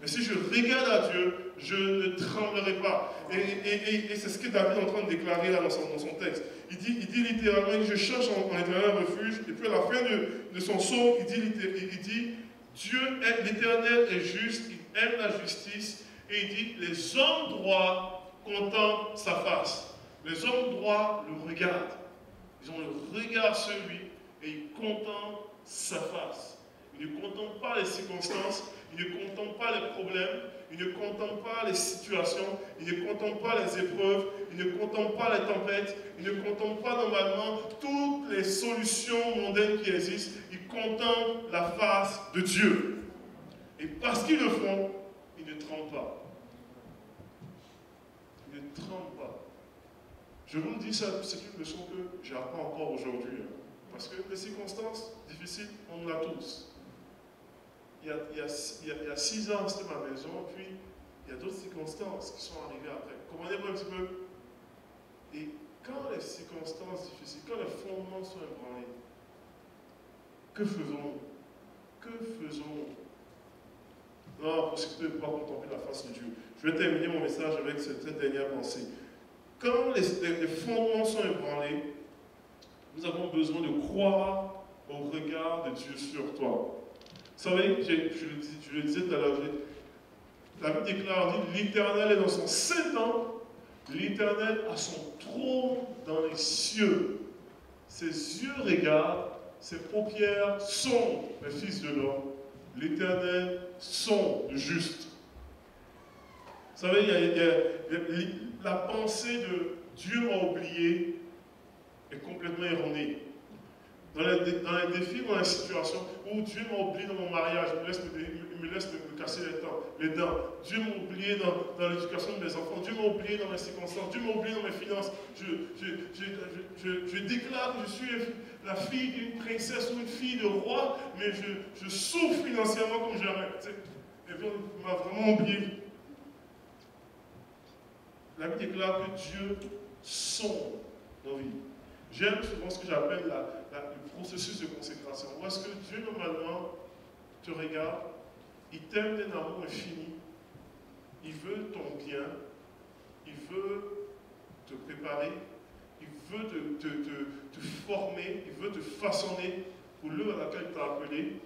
Mais si je regarde à Dieu, je ne tremblerai pas. Et c'est ce que David est en train de déclarer là dans son texte. Il dit littéralement, je cherche en éternel refuge. Et puis à la fin de son psaume, il dit, Dieu est l'éternel est juste, il aime la justice. Et il dit, les hommes droits contemplent sa face. Les hommes droits le regardent. Ils ont le regard sur lui et ils contemplent sa face. Ils ne contemplent pas les circonstances, ils ne contemplent pas les problèmes, ils ne contemplent pas les situations, ils ne contemplent pas les épreuves, ils ne contemplent pas les tempêtes, ils ne contemplent pas normalement toutes les solutions mondaines qui existent, ils contemplent la face de Dieu. Et parce qu'ils le font, ils ne tremblent pas. Ils ne tremblent pas. Je vous le dis, ça, c'est une leçon que j'apprends encore aujourd'hui. Parce que les circonstances difficiles, on en a tous. Il y a 6 ans, c'était ma maison, puis il y a d'autres circonstances qui sont arrivées après. Comprenez-vous un petit peu? Et quand les circonstances difficiles, quand les fondements sont ébranlés, que faisons-nous? Que faisons-nous? Non, pour ce qui peut pas contempler la face de Dieu. Je vais terminer mon message avec cette dernière pensée. Quand les fondements sont ébranlés, nous avons besoin de croire au regard de Dieu sur toi. Vous savez, je le disais tout à l'heure, la Bible déclare, dit, l'Éternel est dans son saint temple, l'Éternel a son trône dans les cieux. Ses yeux regardent, ses paupières sont les fils de l'homme, l'Éternel sont le juste. Vous savez, la pensée de Dieu m'a oublié est complètement erronée. Dans les défis, dans les situations où Dieu m'a oublié dans mon mariage, je me laisse me laisse me casser les dents. Dieu m'a oublié dans l'éducation de mes enfants. Dieu m'a oublié dans mes circonstances. Dieu m'a oublié dans mes finances. Je déclare que je suis la fille d'une princesse ou une fille de roi, mais je souffre financièrement comme jamais. Et puis on m'a vraiment oublié. La Bible déclare que Dieu sonde nos vies. J'aime souvent ce que j'appelle le processus de consécration. Où est-ce que Dieu, normalement, te regarde, il t'aime d'un amour infini, il veut ton bien, il veut te préparer, il veut te former, il veut te façonner pour l'heure à laquelle il t'a appelé.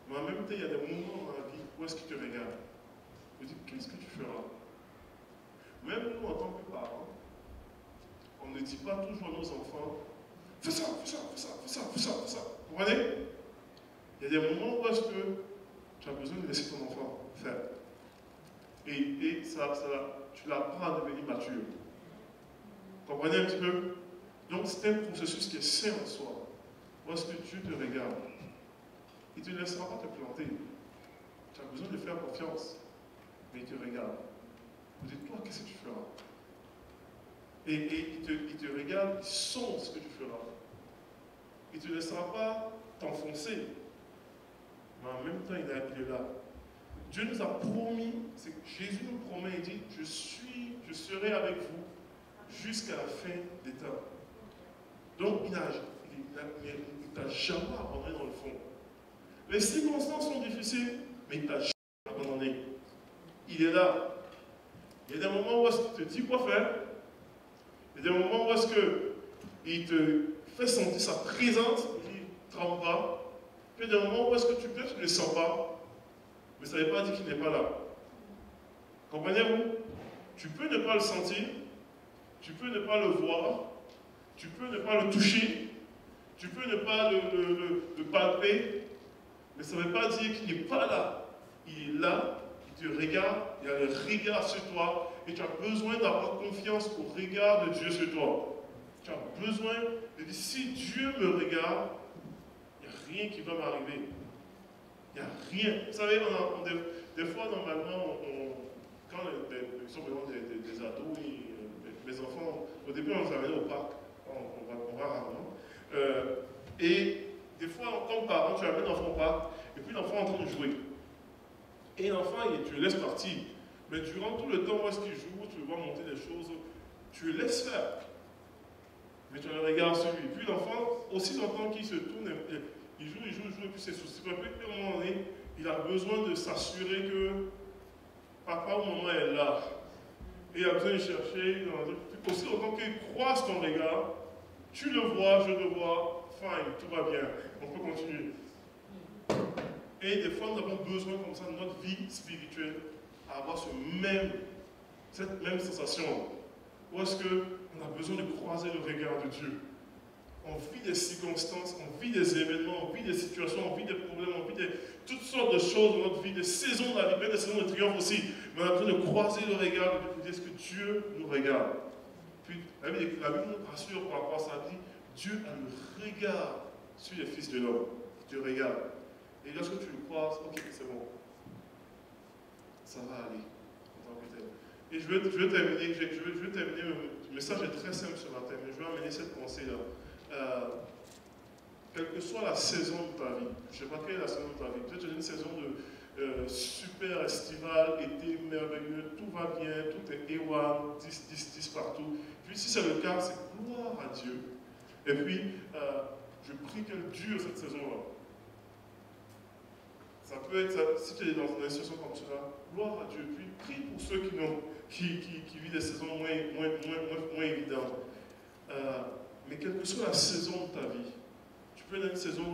Mais en même temps, il y a des moments dans la vie où est-ce qu'il te regarde. Il dit, qu'est-ce que tu feras? Même nous, en tant que parents, on ne dit pas toujours à nos enfants, fais ça, fais ça, fais ça, fais ça, fais ça, fais ça. Vous comprenez? Il y a des moments où est-ce que tu as besoin de laisser ton enfant faire. Et ça, tu l'apprends à devenir mature. Vous comprenez un petit peu? Donc c'est un processus qui est sain en soi. Où est-ce que Dieu te regarde? Il ne te laissera pas te planter. Tu as besoin de faire confiance. Mais il te regarde. Vous dites, toi, qu'est-ce que tu feras? Et il te regarde, il sonde ce que tu feras. Il ne te laissera pas t'enfoncer. Mais en même temps, il est là. Dieu nous a promis, c'est que Jésus nous promet, il dit, je serai avec vous jusqu'à la fin des temps. Donc, il ne t'a jamais abandonné dans le fond. Les circonstances sont difficiles, mais il ne t'a jamais abandonné. Il est là. Il y a des moments où est-ce qu'il te dit quoi faire. Il y a des moments où est-ce qu'il te fait sentir sa présence, il dit, trempe pas. Puis il y a des moments où est-ce que tu ne le sens pas, mais ça ne veut pas dire qu'il n'est pas là. Comprenez-vous? Tu peux ne pas le sentir, tu peux ne pas le voir, tu peux ne pas le toucher, tu peux ne pas le palper, mais ça ne veut pas dire qu'il n'est pas là. Il est là, il te regarde, il y a le regard sur toi, et tu as besoin d'avoir confiance au regard de Dieu sur toi. Tu as besoin de dire, si Dieu me regarde, il n'y a rien qui va m'arriver. Il n'y a rien. Vous savez, des fois, normalement, quand ils sont vraiment des ados, mes enfants, au début, on les amène au parc, on va rarement. Et des fois, comme parent, tu amènes l'enfant au parc, et puis l'enfant est en train de jouer. Et l'enfant, tu le laisses partir. Mais durant tout le temps où est-ce qu'il joue, tu le vois monter des choses, tu le laisses faire. Mais tu le regardes sur lui. Puis l'enfant, aussi longtemps qu'il se tourne, il joue, et puis ses soucis. Puis à un moment donné, il a besoin de s'assurer que papa ou maman est là. Et il a besoin de chercher. Puis aussi longtemps qu'il croise ton regard, tu le vois, je le vois, fine, tout va bien. On peut continuer. Et des fois, nous avons besoin comme ça de notre vie spirituelle à avoir cette même sensation. Où est-ce qu'on a besoin de croiser le regard de Dieu? On vit des circonstances, on vit des événements, on vit des situations, on vit des problèmes, on vit toutes sortes de choses dans notre vie, des saisons de la vie, même des saisons de triomphe aussi. Mais on a besoin de croiser le regard de Dieu pour dire est-ce que Dieu nous regarde? Puis la Bible nous rassure par rapport à ça, dit Dieu a le regard sur les fils de l'homme. Dieu regarde. Et lorsque tu le croises, ok, c'est bon. Ça va aller. Et je veux terminer, le message est très simple ce matin, mais je veux amener cette pensée-là. Quelle que soit la saison de ta vie, je ne sais pas quelle est la saison de ta vie, peut-être une saison de super estivale, été merveilleux, tout va bien, tout est éwan, 10 partout. Puis si c'est le cas, c'est gloire à Dieu. Et puis, je prie qu'elle dure cette saison-là. Ça peut être, si tu es dans une situation comme cela, gloire à Dieu. Puis prie pour ceux qui vivent des saisons moins évidentes. Mais quelle que soit la saison de ta vie, tu peux être dans une saison où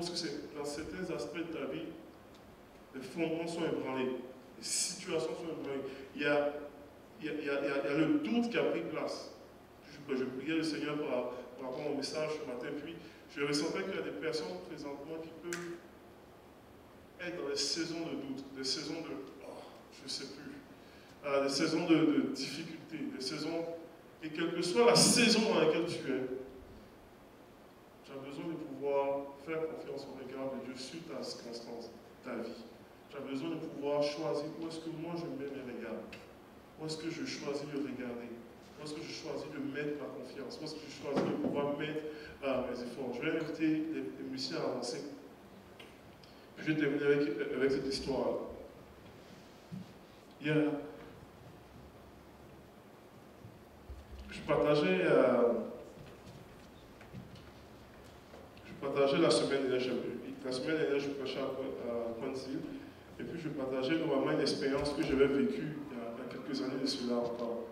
dans certains aspects de ta vie, les fondements sont ébranlés, les situations sont ébranlées. Il y a le doute qui a pris place. Je priais le Seigneur par rapport au message ce matin, puis je ressentais qu'il y a des personnes présentement qui peuvent être dans des saisons de doute, des saisons de je ne sais plus, des saisons de difficultés, des saisons, et quelle que soit la saison dans laquelle tu es, tu as besoin de pouvoir faire confiance au regard de Dieu sur ta circonstance, ta vie. Tu tu as besoin de pouvoir choisir où est-ce que moi je mets mes regards. Où est-ce que je choisis de regarder? Où est-ce que je choisis de mettre ma confiance? Où est-ce que je choisis de pouvoir mettre mes efforts? Je vais inviter les musiciens à avancer. Je vais terminer avec cette histoire. Je partageais la semaine dernière, je prêchais à Pointe-Ville, et puis je partageais normalement une expérience que j'avais vécue il y a quelques années de cela encore.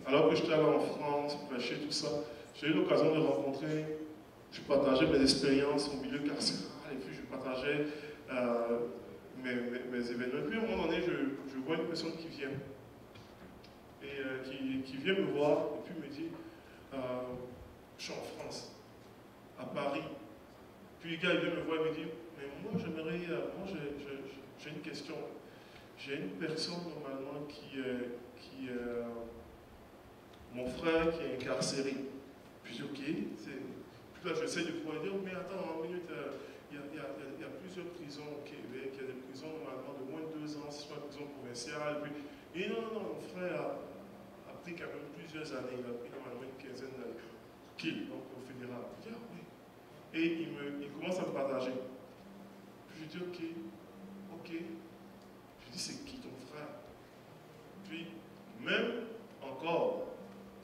Alors que j'étais allé en France, prêcher, tout ça, j'ai eu l'occasion de rencontrer, je partageais mes expériences au milieu carcéral, et puis je partageais mes événements. Et puis à un moment donné, je vois une personne qui vient, et qui vient me voir, et puis me dit, je suis en France, à Paris. Puis le gars, il vient me voir et me dit, mais moi j'aimerais, moi j'ai une question. J'ai une personne normalement mon frère qui est incarcéré. Puis je dis, ok, puis là j'essaie de pouvoir dire, mais attends, une minute, il y a plusieurs prisons au Québec, il y a des prisons normalement de moins de 2 ans, c'est pas une prison provinciale. Puis, et non, mon frère a pris quand même plusieurs années, il a pris normalement une quinzaine d'années. Ok, donc au fédéral. Je dis, ah oui. Et il commence à me partager. Puis je dis, ok. Je dis, c'est qui ton frère? Puis, même encore,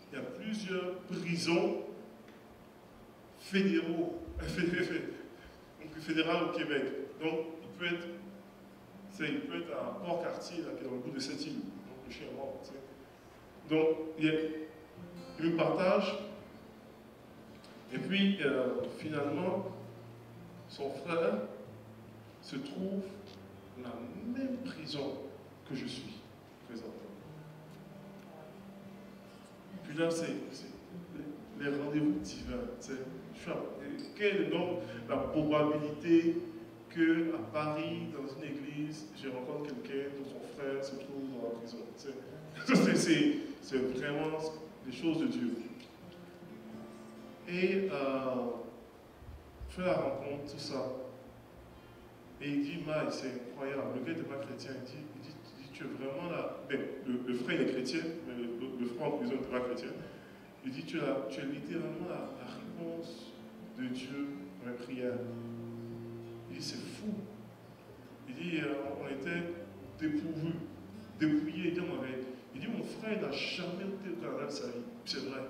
il y a plusieurs prisons fédérales au Québec. Donc, il peut être à Port-Cartier, qui est dans le bout de cette île. Donc, le chien est mort. Tu sais. Donc, il me partage. Et puis, finalement, son frère se trouve dans la même prison que je suis présentement. Puis là, c'est les rendez-vous divins. Quelle est donc la probabilité qu'à Paris, dans une église, je rencontre quelqu'un dont son frère se trouve dans la prison? C'est vraiment des choses de Dieu. Et je fais la rencontre, tout ça. Et il dit, Maï, c'est incroyable. Le gars n'était pas chrétien. Il dit, tu es vraiment là. Ben, le frère il est chrétien, mais le frère en prison n'était pas chrétien. Il dit, tu es littéralement la réponse de Dieu à mes prières. Il dit, c'est fou. Il dit, on était dépourvus, dépouillés. Il dit, mon frère n'a jamais été au Canada de sa vie. C'est vrai.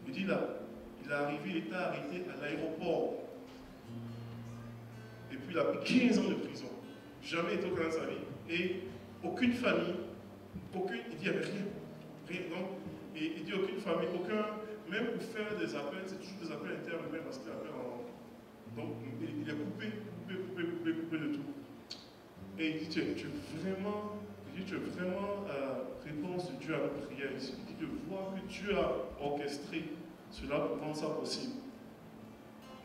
Il dit, il est arrivé, il était arrêté à l'aéroport. Et puis il a pris 15 ans de prison. Jamais été au Canada de sa vie. Et aucune famille, il dit, il n'y avait rien. Donc, et il dit, aucune famille, même pour faire des appels, c'est toujours des appels interhumains parce qu'il appelle en. Donc, il est coupé de tout. Et il dit, tu es vraiment réponse de Dieu à nos prières. Il dit de voir que Dieu a orchestré cela pour rendre ça possible.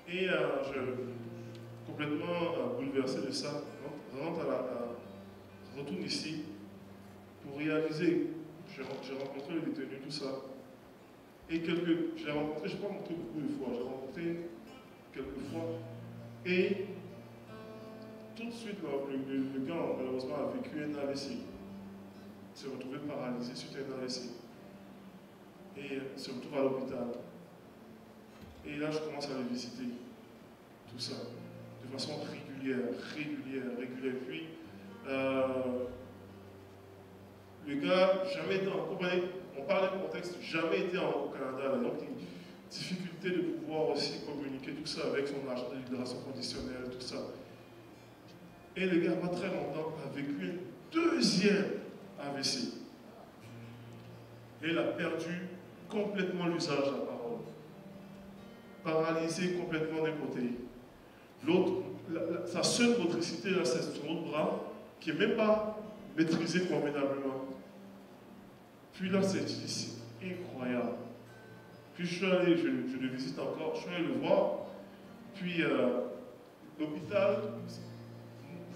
Et je complètement bouleversé de ça, retourne ici pour réaliser. J'ai rencontré le détenu, tout ça. Et j'ai rencontré, je n'ai pas rencontré beaucoup de fois, j'ai rencontré quelques fois. Et tout de suite, le gars, malheureusement, a vécu un AVC. Il s'est retrouvé paralysé suite à un AVC. Et il se retrouve à l'hôpital. Et là, je commence à les visiter. Tout ça. De façon régulière. Puis, le gars, jamais été en compagnie, on parle d'un contexte, jamais été au Canada. Donc, une difficulté de pouvoir aussi communiquer tout ça avec son agent de libération conditionnelle, tout ça. Et le gars, pas très longtemps, a vécu un deuxième AVC. Et il a perdu complètement l'usage de la parole. Paralysé complètement d'un côté. L'autre, sa seule motricité, c'est son autre bras, qui n'est même pas maîtrisé convenablement. Puis là, c'est incroyable. Puis je suis allé, je le visite encore, je suis allé le voir. Puis l'hôpital,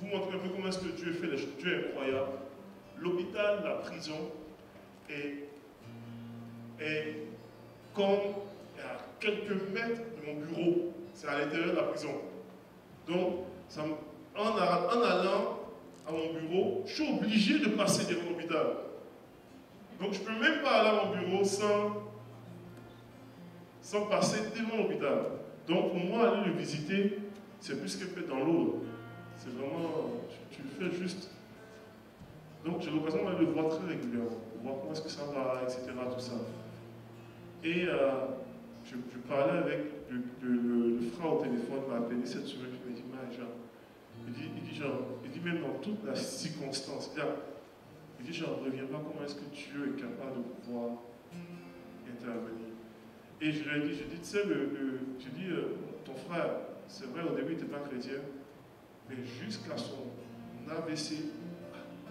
vous montrez un peu comment est-ce que Dieu fait les choses. Dieu est incroyable. L'hôpital, la prison, est comme à quelques mètres de mon bureau. C'est à l'intérieur de la prison. Donc, En allant à mon bureau, je suis obligé de passer devant l'hôpital. Donc je ne peux même pas aller à mon bureau sans passer devant l'hôpital. Donc pour moi, aller le visiter, c'est plus que fait dans l'eau. C'est vraiment, tu le fais juste. Donc j'ai l'occasion d'aller le voir très régulièrement, voir comment est-ce que ça va, etc. Tout ça. Et je parlais avec le frère au téléphone, il m'a appelé cette semaine, il m'a dit, il dit même dans toute la circonstance, il dit, je ne reviens pas, comment est-ce que Dieu est capable de pouvoir intervenir. Et je lui ai dit, tu sais, ton frère, c'est vrai, au début, il n'était pas chrétien, mais jusqu'à son AVC,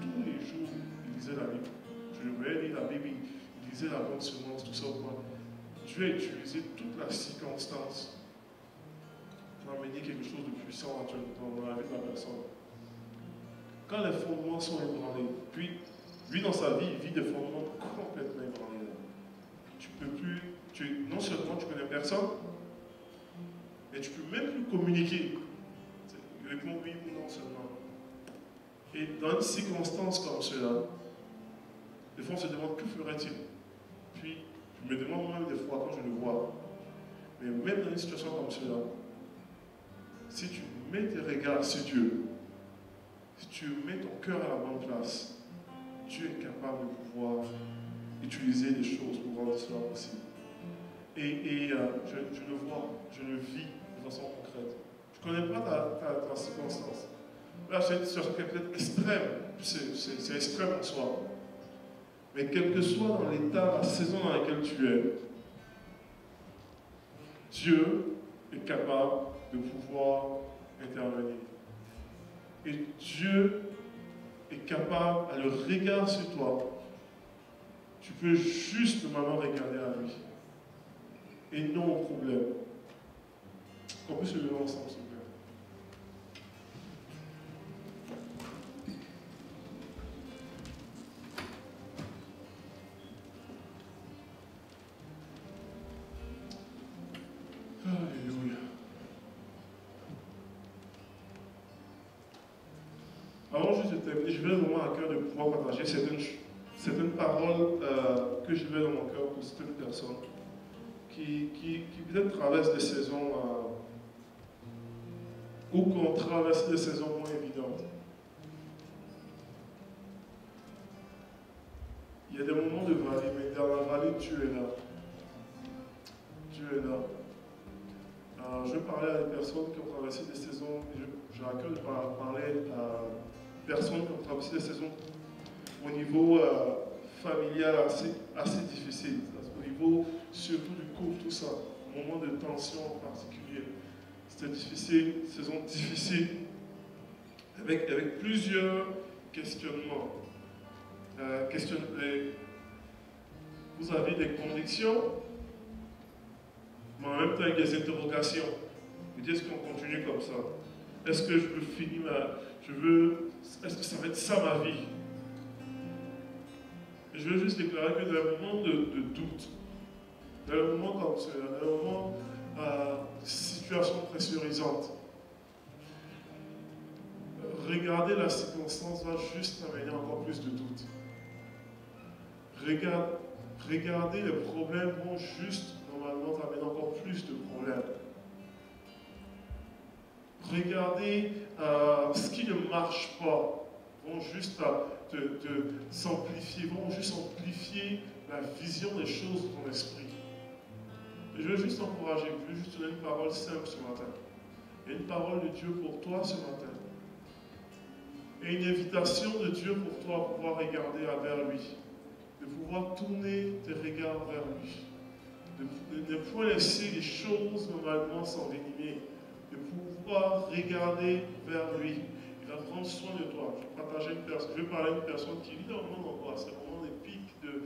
tous les jours, il lisait la Bible. Je le voyais lire la Bible, il lisait la bonne semence, tout ça. Dieu a utilisé toute la circonstance pour amener quelque chose de puissant dans la vie de la personne. Quand les fondements sont ébranlés, puis lui dans sa vie, il vit des fondements complètement ébranlés. Tu peux plus, non seulement tu connais personne, mais tu peux même plus communiquer. Réponds oui ou non seulement. Et dans une circonstance comme cela, des fois on se demande que ferait-il. Puis je me demande même des fois quand je le vois, mais même dans une situation comme cela, si tu mets tes regards sur Dieu, si tu mets ton cœur à la bonne place, Dieu est capable de pouvoir utiliser des choses pour rendre cela possible. Et je le vois, je le vis de façon concrète. Je ne connais pas ta circonstance. Là, c'est une situation qui est peut-être extrême, c'est extrême en soi. Mais quel que soit dans l'état, la saison dans laquelle tu es, Dieu est capable de pouvoir intervenir. Et Dieu est capable, à le regard sur toi, tu peux juste maintenant regarder à lui. Et non au problème. Qu'on puisse se lever ensemble, s'il vous plaît. Alléluia. Avant juste de terminer, je vais vraiment à cœur de pouvoir partager certaines paroles que je vais dans mon cœur pour certaines personnes qui peut-être traversent des saisons ou qu'on traverse des saisons moins évidentes. Il y a des moments de vallée, mais dans la vallée, Dieu est là. Dieu est là. Je parlais à des personnes qui ont traversé des saisons, j'ai à cœur de parler à personnes qui ont traversé des saisons au niveau familial assez difficile, au niveau surtout du couple, tout ça, moment de tension en particulier. C'était difficile, saison difficile, avec plusieurs questionnements. Vous avez des convictions, mais en même temps avec des interrogations. Vous dites, est-ce qu'on continue comme ça? Est-ce que je peux finir est-ce que ça va être ça ma vie? Et je veux juste déclarer que dans un moment de doute, dans un moment comme ça, dans un moment de situation pressurisante, regarder la circonstance va juste amener encore plus de doute. Regardez les problèmes vont juste normalement t'amener encore plus de problèmes. Regardez ce qui ne marche pas vont juste s'amplifier, vont juste amplifier la vision des choses de ton esprit. Et je veux juste encourager, je veux juste donner une parole simple ce matin. Et une parole de Dieu pour toi ce matin. Et une invitation de Dieu pour toi à pouvoir regarder vers lui. De pouvoir tourner tes regards vers lui. De ne point laisser les choses normalement s'envenimer. De pouvoir regarder vers lui. Il va prendre soin de toi. Je vais parler à une personne qui vit dans le monde d'angoisse. C'est vraiment des pics de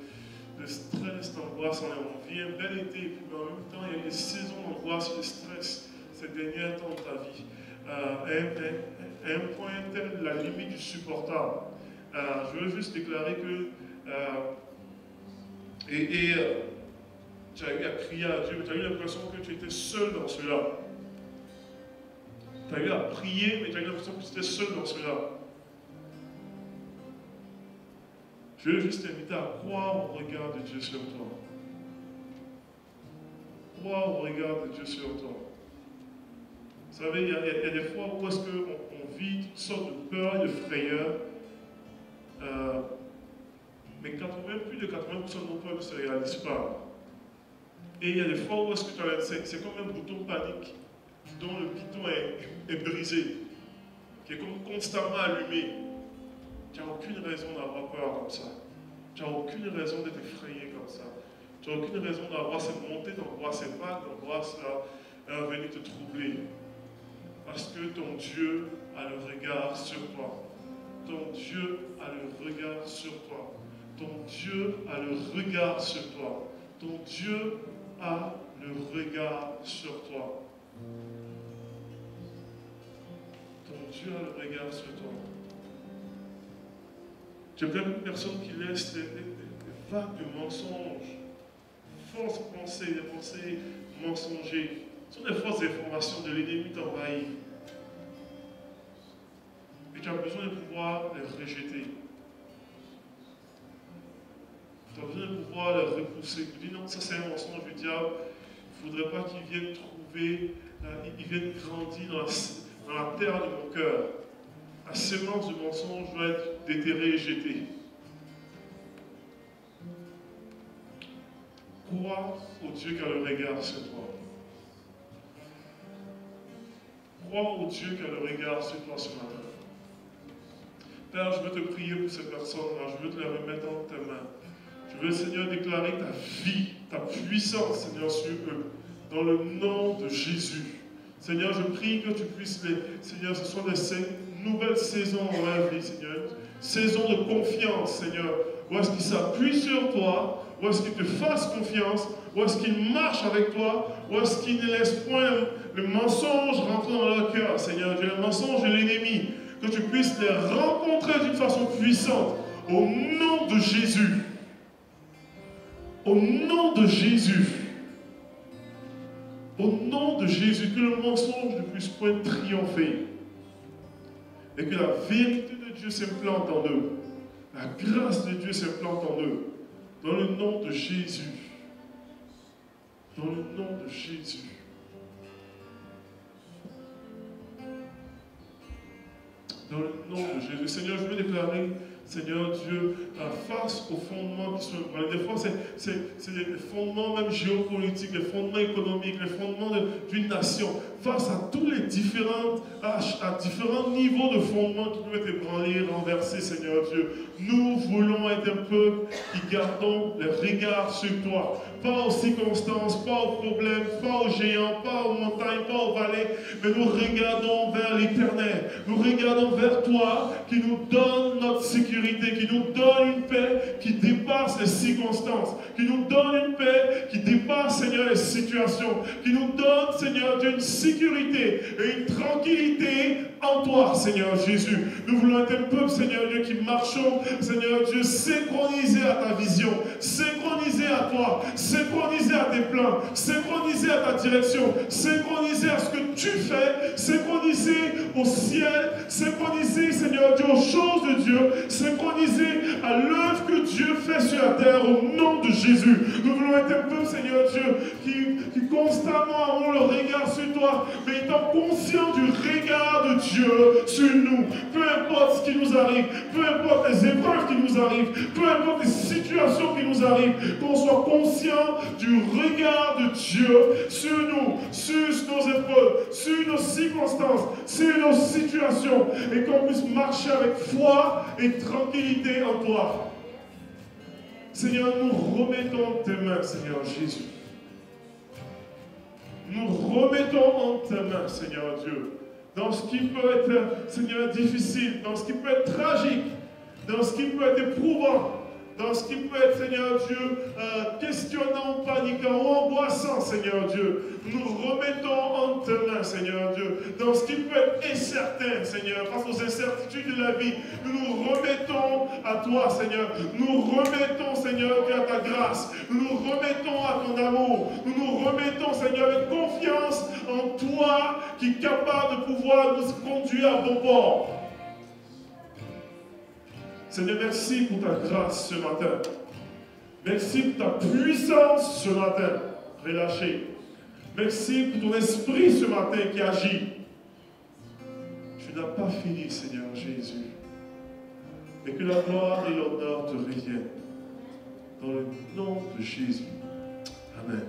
stress, d'angoisse. On vit un bel été, puis en même temps, il y a des saisons d'angoisse et de stress ces derniers temps de ta vie. À un point tel, la limite du supportable. Je veux juste déclarer que tu as eu à crier à Dieu, mais tu as eu l'impression que tu étais seul dans cela. Tu as eu à prier, mais tu as eu l'impression que tu étais seul dans cela. Je veux juste t'inviter à croire au regard de Dieu sur toi. Croire au regard de Dieu sur toi. Vous savez, il y a des fois où est-ce qu'on vit toutes sortes de peurs et de frayeurs. Mais plus de 80% de nos peurs ne se réalisent pas. Et il y a des fois où est-ce que c'est comme un bouton panique dont le piton est brisé, qui est comme constamment allumé. Tu n'as aucune raison d'avoir peur comme ça. Tu n'as aucune raison d'être effrayé comme ça. Tu n'as aucune raison d'avoir ces montées d'angoisse, ces vagues d'angoisse là, venir te troubler. Parce que ton Dieu a le regard sur toi. Ton Dieu a le regard sur toi. Ton Dieu a le regard sur toi. Ton Dieu a le regard sur toi. Ton Dieu a le regard sur toi. J'ai plein de personnes qui laissent des vagues de mensonges, fausses pensées, des pensées mensongères. Ce sont des fausses informations de l'ennemi t'envahir. Et tu as besoin de pouvoir les rejeter. Tu as besoin de pouvoir les repousser. Tu dis non, ça c'est un mensonge du diable. Il ne faudrait pas qu'il vienne trouver, il vienne grandir dans la terre de mon cœur. La semence du mensonge doit être déterrée et jetée. Crois au Dieu qui a le regard sur toi. Crois au Dieu qui a le regard sur toi ce matin. Père, je veux te prier pour ces personnes-là. Je veux te les remettre entre tes mains. Je veux, Seigneur, déclarer ta vie, ta puissance, Seigneur, sur eux. Dans le nom de Jésus. Seigneur, je prie que tu puisses Seigneur, ce soit des nouvelles saisons dans leur vie, Seigneur. Saison de confiance, Seigneur. Où est-ce qu'ils s'appuient sur toi? Où est-ce qu'ils te fassent confiance? Où est-ce qu'ils marchent avec toi? Où est-ce qu'ils ne laissent point le mensonge rentrer dans leur cœur, Seigneur Dieu, le mensonge de l'ennemi? Que tu puisses les rencontrer d'une façon puissante. Au nom de Jésus. Au nom de Jésus. Au nom de Jésus, que le mensonge ne puisse point triompher. Et que la vérité de Dieu s'implante en eux. La grâce de Dieu s'implante en eux. Dans le nom de Jésus. Dans le nom de Jésus. Dans le nom de Jésus. Seigneur, je veux déclarer, Seigneur Dieu, face aux fondements qui sont ébranlés. Des fois, c'est les fondements même géopolitiques, les fondements économiques, les fondements d'une nation. Face à tous les différents niveaux de fondements qui peuvent être ébranlés, renversés, Seigneur Dieu. Nous voulons être un peuple qui gardons les regards sur toi. Pas aux circonstances, pas aux problèmes, pas aux géants, pas aux montagnes, pas aux vallées, mais nous regardons vers l'Éternel. Nous regardons vers toi qui nous donne notre sécurité, qui nous donne une paix qui dépasse les circonstances, qui nous donne une paix qui dépasse, Seigneur, les situations, qui nous donne, Seigneur Dieu, une sécurité et une tranquillité en toi, Seigneur Jésus. Nous voulons être un peuple, Seigneur Dieu, qui marchons, Seigneur Dieu, synchronisé à ta vision, synchronisé à toi, synchronisé à tes plans, synchronisé à ta direction, synchronisé à ce que tu fais, synchronisé au ciel, synchronisé, Seigneur Dieu, aux choses de Dieu, synchronisé à l'œuvre que Dieu fait sur la terre au nom de Jésus. Nous voulons être un peuple, Seigneur Dieu, qui constamment avons le regard sur toi, mais étant conscient du regard de Dieu sur nous. Peu importe ce qui nous arrive, peu importe les épreuves qui nous arrivent, peu importe les situations qui nous arrivent, qu'on soit conscient du regard de Dieu sur nous, sur nos épaules, sur nos circonstances, sur nos situations, et qu'on puisse marcher avec foi et tranquillité en toi. Seigneur, nous remettons tes mains, Seigneur Jésus. Nous remettons en tes mains, Seigneur Dieu, dans ce qui peut être, Seigneur, difficile, dans ce qui peut être tragique, dans ce qui peut être éprouvant, dans ce qui peut être, Seigneur Dieu, questionnant, paniquant. fatigant ou angoissant, Seigneur Dieu, nous remettons entre tes mains, Seigneur Dieu, dans ce qui peut être incertain, Seigneur, face aux incertitudes de la vie, nous nous remettons à toi, Seigneur. Nous remettons, Seigneur, à ta grâce. Nous nous remettons à ton amour. Nous nous remettons, Seigneur, avec confiance en toi qui est capable de pouvoir nous conduire à bon port. Seigneur, merci pour ta grâce ce matin. Merci pour ta puissance ce matin relâchée. Merci pour ton esprit ce matin qui agit. Tu n'as pas fini, Seigneur Jésus. Et que la gloire et l'honneur te reviennent. Dans le nom de Jésus. Amen.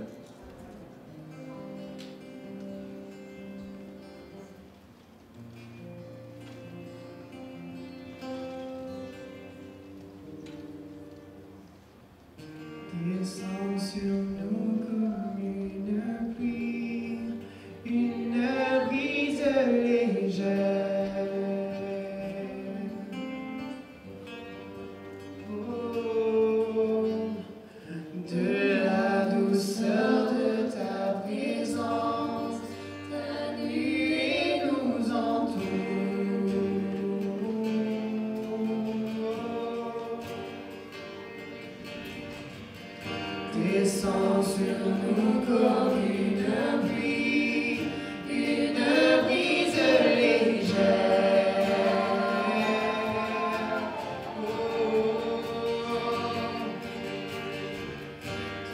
Descends sur nous comme une pluie, une brise légère. Oh, de la douceur de ta présence, ta nuée nous entoure. Descends sur nous comme une pluie, une brise légère. Oh,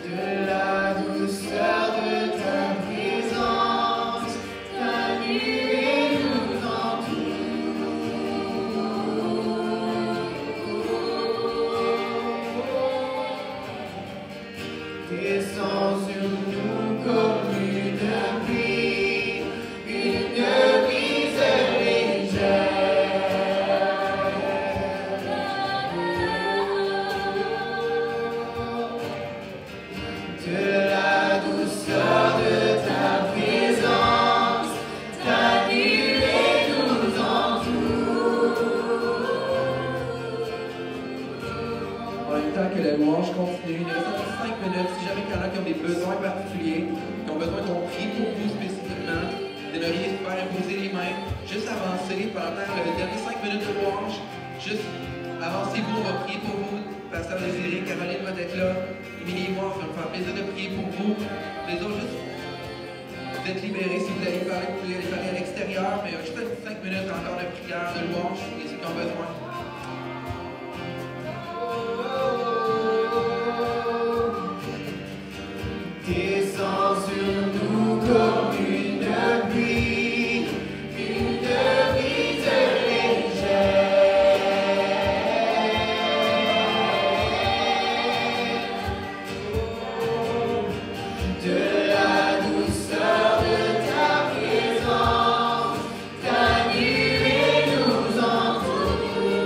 de la douceur de ta présence, ta nuée nous entoure. Descends sur nous comme une pluie, une brise légère. De la douceur de ta présence, ta nuée nous entoure. En même temps que la louange continue, il reste encore 5 minutes. Si jamais il y en a qui ont des besoins particuliers, qui ont besoin qu'on prie pour vous spécifiquement, de ne rien faire imposer les mains, juste avancer pendant les dernières 5 minutes de louange. Juste avancez-vous, on va prier pour vous. Pasteur Désiré, Caroline va être là. Émilie et moi, on va nous faire plaisir de prier pour vous. Les autres, juste vous êtes libérés. Si vous allez parler, vous pouvez aller parler à l'extérieur, mais juste 5 minutes encore de prière, de louange, et ceux qui ont besoin. Descends sur nous comme une pluie, une brise légère. De la douceur de ta présence, ta nuée nous entoure.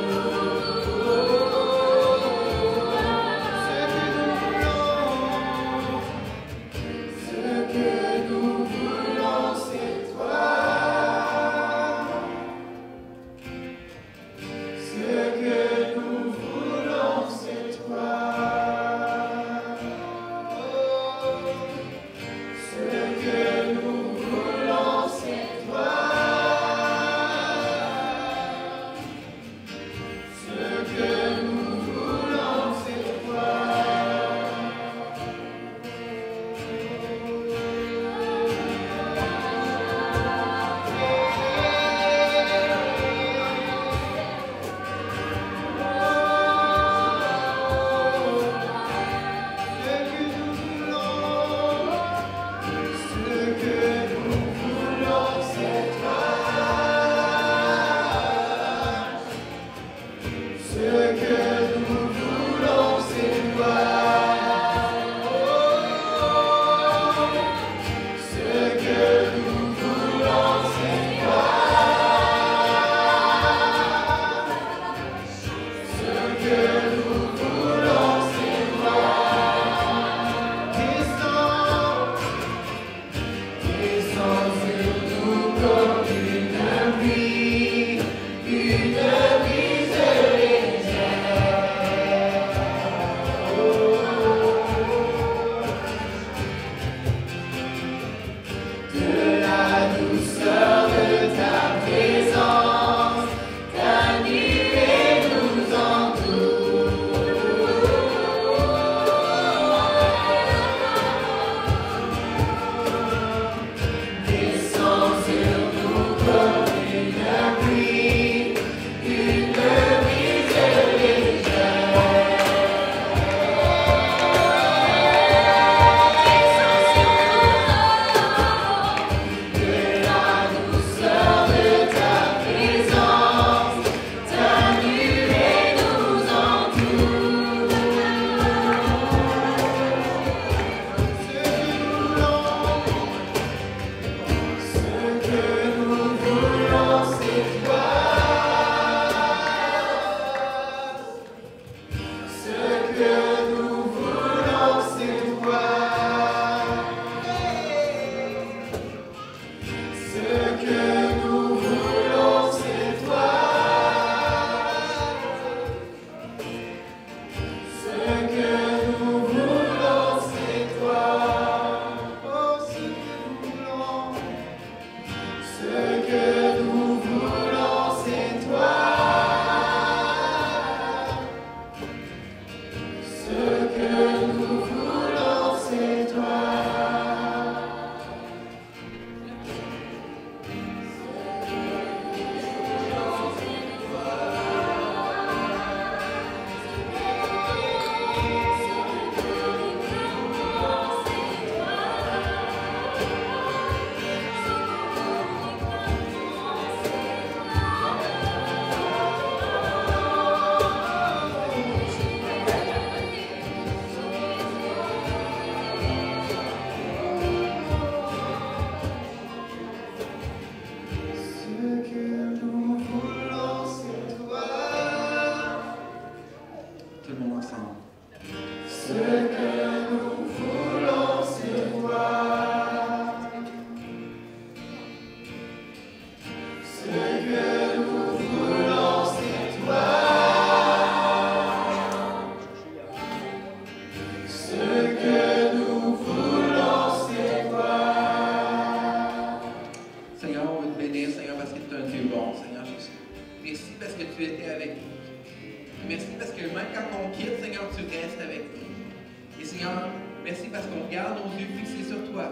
garde nos yeux fixés sur toi.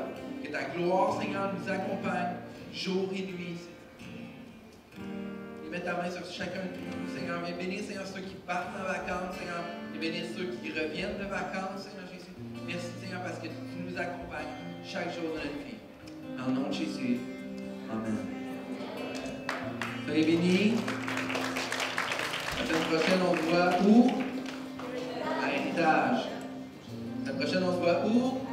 Que ta gloire, Seigneur, nous accompagne jour et nuit. Et mets ta main sur chacun de nous, Seigneur. Viens bénir, Seigneur, ceux qui partent en vacances, Seigneur. Et bénir ceux qui reviennent de vacances, Seigneur Jésus. Merci, Seigneur, parce que tu nous accompagnes chaque jour de notre vie. En nom de Jésus. Amen. Soyez bénis. La semaine prochaine, on se voit où? À Héritage. La semaine prochaine, on se voit où?